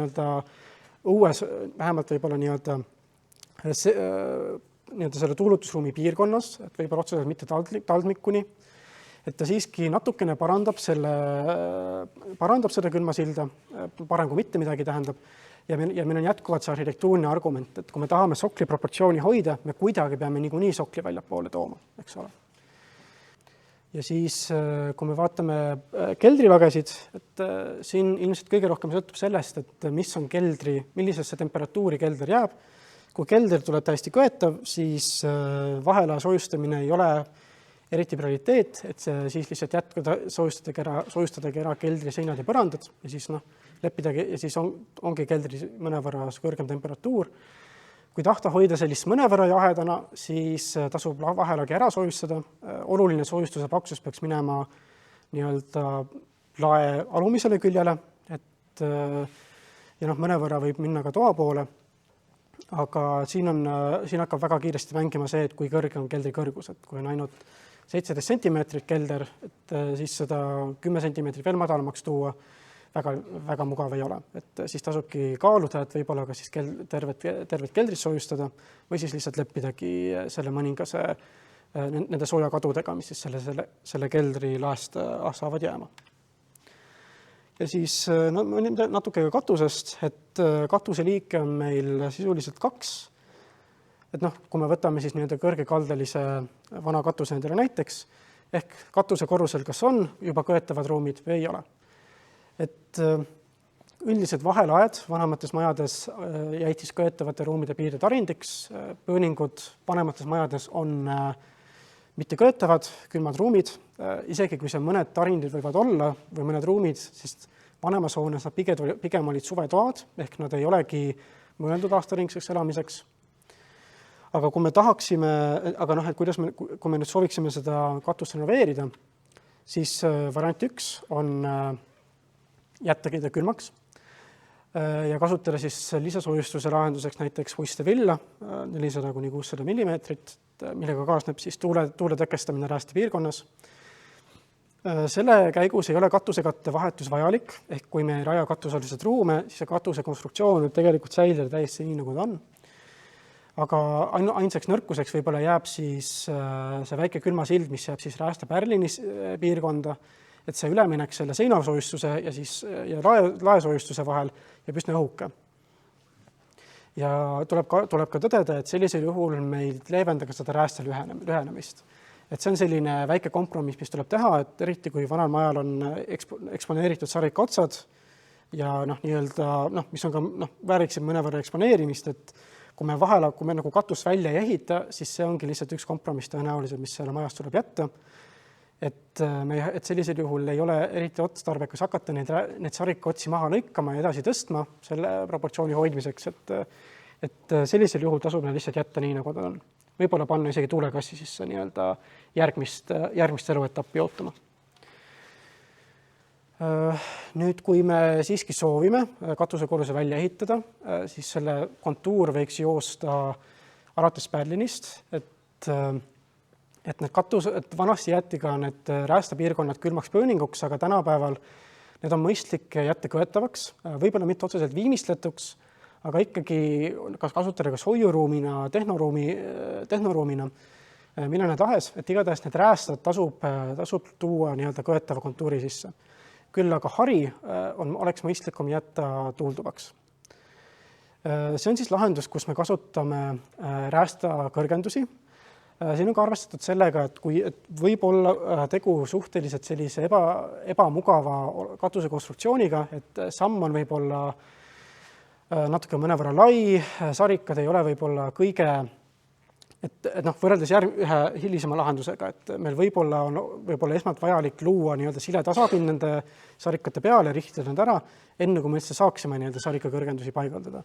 õues, vähemalt võib-olla selle tuulutusruumi piirkonnas, et võib-olla otseselt mitte taldmikuni, et ta siiski natukene parandab seda külmasilda, parem kui mitte midagi tähendab, ja meil on jätkuvalt see arhitektuurne argument, et kui me tahame sokli proportsiooni hoida, me kuidagi peame niikuinii sokli väljapoole tooma, eks ole. Ja siis, kui me vaatame keldrivagesid, et siin ilmselt kõige rohkem sõltub sellest, et mis on keldri, millisesse temperatuuri kelder jääb. Kui kelder tuleb täiesti köetav, siis vahela soojustamine ei ole eriti prioriteet, et siis lihtsalt jätkuda soojustadagi ära keldri seinad ja põrandad ja siis leppidagi ja siis ongi keldri mõnevõrra kõrgem temperatuur. Kui tahta hoida sellist mõnevõrra jahedana, siis tasub vahelagi ära soojustada. Oluline soojustuse paksus peaks minema lae alumisele küljele, ja mõnevõrra võib minna ka toa poole. Aga siin hakkab väga kiiresti mängima see, et kui kõrge on keldri kõrgus, et kui on ainult 17 cm kelder, et siis seda 10 cm veel madalamaks tuua väga mugav ei ole. Et siis tasubki kaaluda, et võib-olla ka siis tervet keldrit soojustada või siis lihtsalt leppidagi selle mõningase nende soojakadudega, mis siis selle keldri laest saavad jääma. Ja siis natuke ka katusest, et katuseliike on meil sisuliselt 2. Et kui me võtame siis kõrgekaldelise vana katuse endale näiteks, ehk katuse korrusel kas on juba köetavad ruumid või ei ole. Et üldised vahelaed vanemates majades jäid siis köetavate ruumide piirde tarindiks, pööningud vanemates majades on mitte köetavad, külmad ruumid, isegi kui see mõned tarindid võivad olla või mõned ruumid, siis vanemas hoones nad pigem olid suvetoad, ehk nad ei olegi mõeldud aastaringseks elamiseks. Aga kui me tahaksime, kui me nüüd sooviksime seda katust renoveerida, siis variant 1 on jättagi ta külmaks ja kasutada siis lisasoojustuse lahenduseks näiteks Huiste-Villa 400–600 mm, millega kaasneb siis tuule tõkestamine rääste piirkonnas. Selle käigus ei ole katusekatte vahetus vajalik, ehk kui me ei raja katuselised ruume, siis see katuse konstruktsioon võib tegelikult säilida täiesti nii, nagu ta on. Aga ainsaks nõrkuseks võib-olla jääb siis see väike külmasild, mis jääb siis rääste Pärlini piirkonda, et see üleminek selle seinasoojustuse ja laesoojustuse vahel jääb üsna õhuke. Ja tuleb ka tõdeda, et sellisel juhul meil leevendada seda rääste lühenemist. Et see on selline väike kompromiss, mis tuleb teha, et eriti kui vanal majal on eksponeeritud sarika otsad ja mis on ka vääriksid mõnevõrra eksponeerimist, et kui me katust välja ei ehita, siis see ongi lihtsalt üks kompromiss tõenäoliselt, mis selle majast tuleb jätta. Et sellisel juhul ei ole eriti otstarbekas hakata need sarikaotsi maha lõikama ja edasi tõstma selle proportsiooni hoidmiseks, et sellisel juhul tasub need lihtsalt jätta nii, nagu ta on. Võib-olla panna isegi tuulekassi sisse järgmist eluetappi ootama. Nüüd, kui me siiski soovime katusekorruse välja ehitada, siis selle kontuur võiks joosta alates Pärlinist, et vanasti jäeti ka need räästapiirkonnad külmaks pööninguks, aga tänapäeval need on mõistlik jätta köetavaks, võib-olla mitte otseselt viimistletuks, aga ikkagi kasutada kas hoiuruumina, tehnoruumina, millene tahes, et igatahes need räästad tasub tuua köetava kontuuri sisse. Küll aga hari oleks mõistlikum jätta tuulduvaks. See on siis lahendus, kus me kasutame räästa kõrgendusi. Siin on ka arvestatud sellega, et võib olla tegu suhteliselt sellise ebamugava katuse konstruktsiooniga, et samm on võib-olla natuke mõnevõrra lai, sarikad ei ole võib-olla kõige, võrreldes ühe hilisema lahendusega, et meil võib-olla esmalt vajalik luua sile tasapind nende sarikate peale ja rihtida need ära, enne kui me üldse saaksime sarika kõrgendusi paigaldada.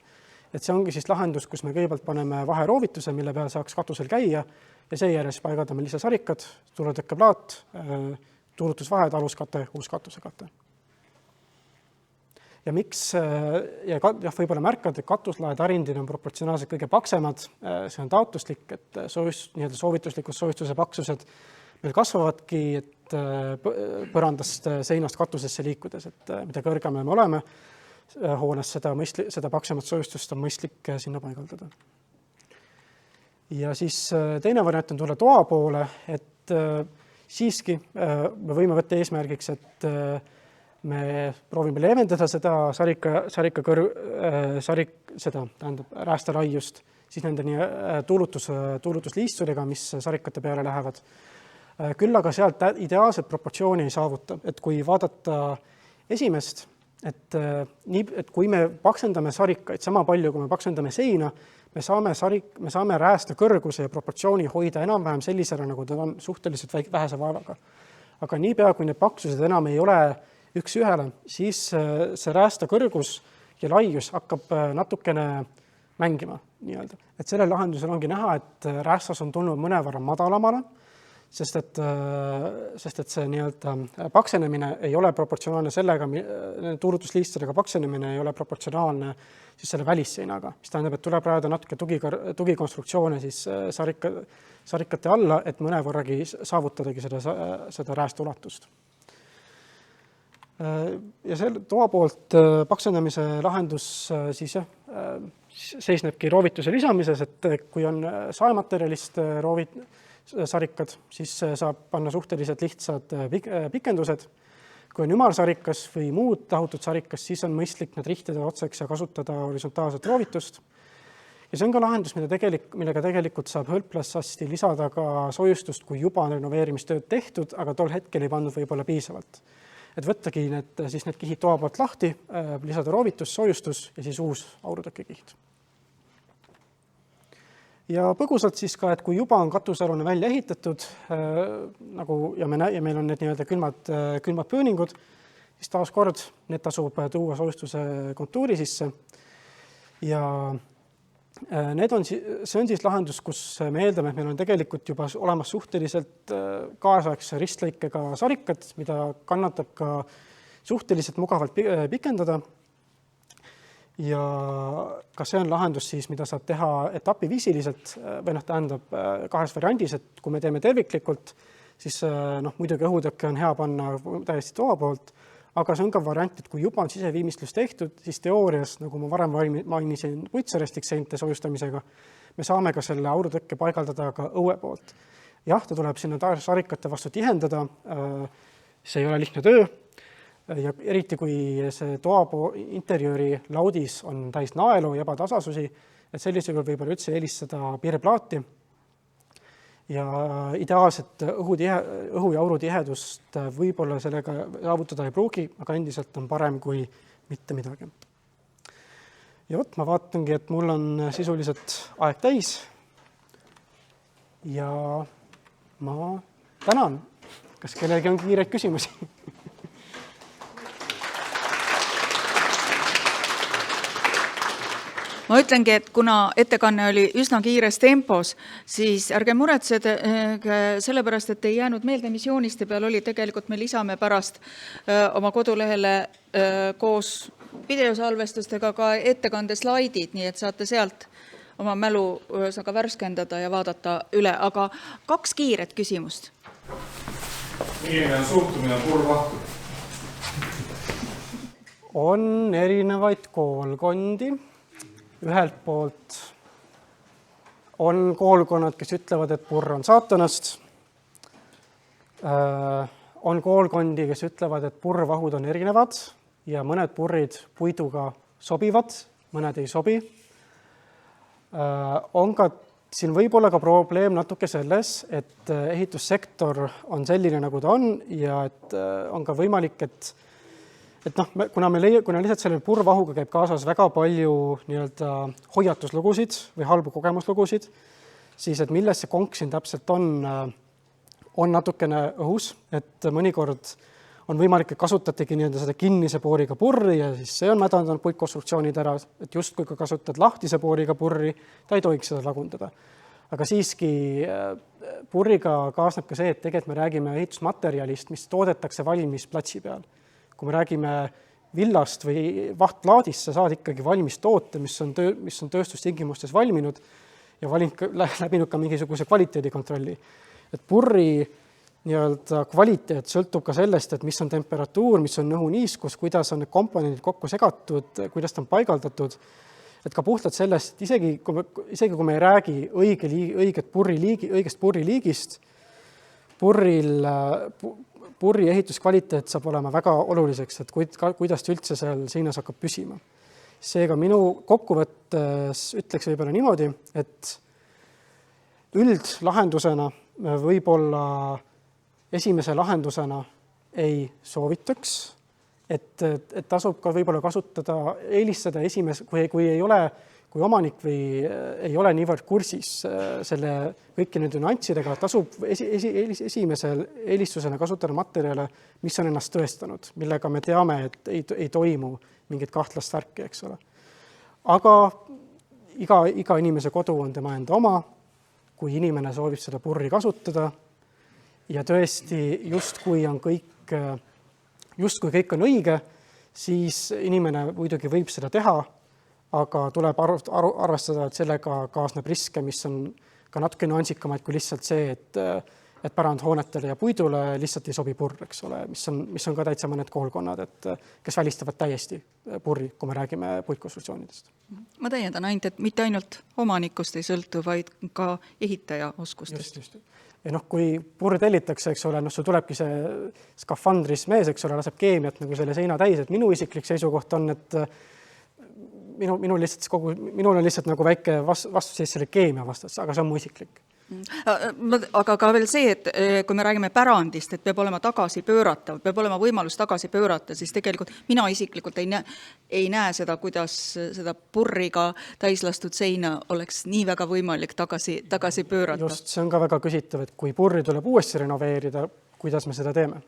et see ongi siis lahendus, kus me kõigepealt paneme vaheroovituse, mille peal saaks katusel käia ja seejärel paigaldame lisasarikad, tuletõkkeplaat, tuulutusvahed, aluskate, uus katusekate. Ja miks, võib-olla märkad, et katuslaed harindid on proportsionaalselt kõige paksemad, see on taotluslik, et soovituslikud soojustuse paksused meil kasvavadki, et põrandast seinast katusesse liikudes, et mida kõrgem me oleme hoones, seda paksemat soojustust on mõistlik sinna paigaldada. Ja siis teine variant on tulla toa poole, et siiski me võime võtta eesmärgiks, et me proovime leevendada seda räästa laiust, siis nende tuulutusliistudega, mis sarikate peale lähevad. Küll aga sealt ideaalset proportsiooni ei saavuta, et kui vaadata esimest, et kui me paksendame sarikaid sama palju, kui me paksendame seina, me saame räästa kõrguse ja proportsiooni hoida enam-vähem sellisena, nagu ta on suhteliselt vähese vaevaga. Aga niipea, kui need paksused enam ei ole üks ühele, siis see räästa kõrgus ja laius hakkab natukene mängima. Nii-öelda. Et selle lahendusel ongi näha, et räästas on tulnud mõnevõrra madalamale, sest et see nii-öelda paksenemine ei ole proportsionaalne sellega, tuulutusliistadega paksenemine ei ole proportsionaalne siis selle välisseinaga, mis tähendab, et tuleb rajada natuke tugikonstruktsioone siis sarikate alla, et mõnevõrragi saavutadagi seda räästa ulatust. Ja selle toa poolt paksendamise lahendus siis seisnebki roovituse lisamises, et kui on saematerjalist sarikad, siis saab panna suhteliselt lihtsad pikendused. Kui on ümarsarikas või muud tahutud sarikas, siis on mõistlik need rihtida otseks ja kasutada horisontaalset roovitust. Ja see on ka lahendus, millega tegelikult saab hõlpplasasti lisada ka soojustust, kui juba on renoveerimistööd tehtud, aga tol hetkel ei pandud võib-olla piisavalt. Et võttagi need kihid toa poolt lahti, lisada roovitus, soojustus ja siis uus aurutõkkekiht. Ja põgusalt siis ka, et kui juba on katusalune välja ehitatud ja meil on need nii-öelda külmad pööningud, siis taas kord need tasub tuua soojustuse kontuuri sisse. Ja see on siis lahendus, kus me eeldame, et meil on tegelikult juba olemas suhteliselt kaasaegse ristlõikega sarikad, mida kannatab ka suhteliselt mugavalt pikendada. Ja ka see on lahendus siis, mida saab teha etapiviisiliselt või tähendab kahes variandis, et kui me teeme terviklikult, siis muidugi õhutõkke on hea panna täiesti toa poolt, aga see on ka variant, et kui juba on siseviimistlus tehtud, siis teoorias, nagu ma varem mainisin puitsarestlikseinte soojustamisega, me saame ka selle aurutõkke paigaldada ka õue poolt. Jah, ta tuleb sinna sarikate vastu tihendada, see ei ole lihtne töö, ja eriti kui see toa interjööri laudis on täis naelu ja ebatasasusi, et sellisega võib-olla üldse eelistada piirplaati ja ideaalset õhu ja auru tihedust võib-olla sellega saavutada ei pruugi, aga endiselt on parem kui mitte midagi. Ja ma vaatangi, et mul on sisuliselt aeg täis ja ma tänan. Kas kellelgi on kiireid küsimusi? Ma ütlengi, et kuna ettekanne oli üsna kiires tempos, siis ärge muretseda sellepärast, et ei jäänud meelde, mis jooniste peal oli. Tegelikult me lisame pärast oma kodulehele koos videosalvestustega ka ettekande slaidid, nii et saate sealt oma mälu värskendada ja vaadata üle. Aga 2 kiiret küsimust. Milline on suhtumine purvahtu? On erinevaid koolkondi. Ühelt poolt on koolkonnad, kes ütlevad, et purr on saatanast. On koolkondi, kes ütlevad, et purrvahud on erinevad ja mõned purrid puiduga sobivad, mõned ei sobi. On ka siin võib-olla ka probleem natuke selles, et ehitussektor on selline, nagu ta on ja et on ka võimalik, et kuna lihtsalt selle purrvahuga käib kaasas väga palju hoiatuslugusid või halbu kogemuslugusid, siis et milles see konk siin täpselt on natukene õhus, et mõnikord on võimalik, et kasutategi seda kinnise pooriga purri ja siis see on mädandanud puitkonstruktsioonid ära, et just kui kasutad lahtise pooriga purri, ta ei tohiks seda lagundada. Aga siiski purriga kaasneb ka see, et tegelikult me räägime ehitusmaterjalist, mis toodetakse valmis platsi peal. Kui me räägime villast või vahtplaadist, sa saad ikkagi valmis toote, mis on tööstustingimustes valminud ja läbinud ka mingisuguse kvaliteedikontrolli. Et purri kvaliteet sõltub ka sellest, et mis on temperatuur, mis on õhuniiskus, kuidas on need komponendid kokku segatud, kuidas ta on paigaldatud. Et ka puhtalt sellest, isegi kui me ei räägi õigest purriliigist, purri ehituskvaliteet saab olema väga oluliseks, et kuidas üldse seal seinas hakkab püsima. Seega minu kokkuvõttes ütleks võib-olla niimoodi, et üldlahendusena võib-olla esimese lahendusena ei soovitaks, et tasub ka võib-olla eelistada kui omanik või ei ole niivõrd kursis selle kõiki nende nüanssidega, tasub esimesel eelistusena kasutada materjale, mis on ennast tõestanud, millega me teame, et ei toimu mingit kahtlast värki, eks ole. Aga iga inimese kodu on tema enda oma, kui inimene soovib seda purri kasutada ja tõesti justkui kõik on õige, siis inimene muidugi võib seda teha, aga tuleb arvestada, et sellega kaasneb riske, mis on ka natuke nüansikamaid kui lihtsalt see, et pärandhoonetele ja puidule lihtsalt ei sobi purr, eks ole, mis on ka täitsa mõned koolkonnad, kes välistavad täiesti purri, kui me räägime puitkonstruktsioonidest. Ma täiendan ainult, et mitte ainult omanikust ei sõltu, vaid ka ehitaja oskustest. Just. Ja kui purr tellitakse, eks ole, sul tulebki see skafandris mees, eks ole, laseb keemiat nagu selle seina täis, et minu isiklik seisukoht on, et minul on lihtsalt nagu väike vastuseis selle keemia vastas, aga see on mu isiklik. Aga ka veel see, et kui me räägime pärandist, et peab olema tagasi pööratav, peab olema võimalus tagasi pöörata, siis tegelikult mina isiklikult ei näe seda, kuidas seda purriga täislastud seina oleks nii väga võimalik tagasi pöörata. Just, see on ka väga küsitav, et kui purri tuleb uuesti renoveerida, kuidas me seda teeme.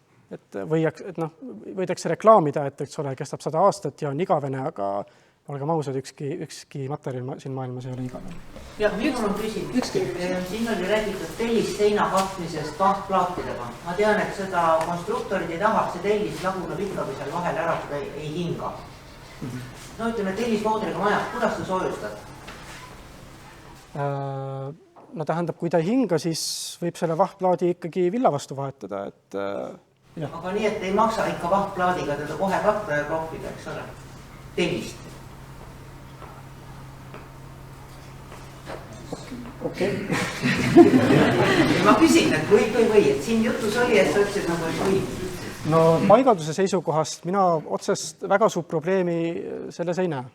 Võidakse reklaamida, et eks ole, kestab 100 aastat ja on igavene, aga olgem ausad, ükski materjal siin maailmas ei ole igavene. Ja minul on küsimus. Siin oli räägitud tellisseina katmisest vahtplaatidega. Ma tean, et seda konstruktorid ei tahab, see tellis laguneb ikka, kui seal vahel ära ei hinga. No ütleme, tellismoodriga majad, kuidas sa soojustad? No tähendab, kui ta ei hinga, siis võib selle vahtplaadi ikkagi villa vastu vahetada. Aga nii, et ei maksa ikka vahtplaadiga teda kohe katta ja proppida, eks ole? Tellist. Okay. Ma küsin, et või, et siin jutus oli, et sa ütlesid nagu ei või. No paigalduse seisukohast mina otsest väga suur probleemi selles ei näe.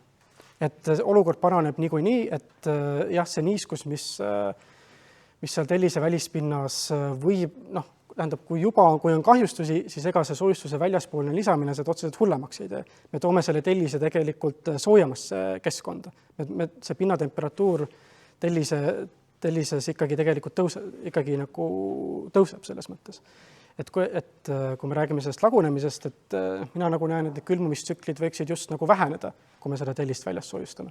Et olukord paraneb niikuinii, et jah, see niiskus, mis seal tellise välispinnas võib, tähendab, kui on kahjustusi, siis ega see soojustuse väljaspoolne lisamine seda otseselt hullemaks ei tee. Me toome selle tellise tegelikult soojamasse keskkonda. See pinnatemperatuur tellises ikkagi tegelikult tõuseb selles mõttes. Et kui me räägime sellest lagunemisest, et mina nagu näen, et külmumistsüklid võiksid just nagu väheneda, kui me seda tellist väljas soojustame.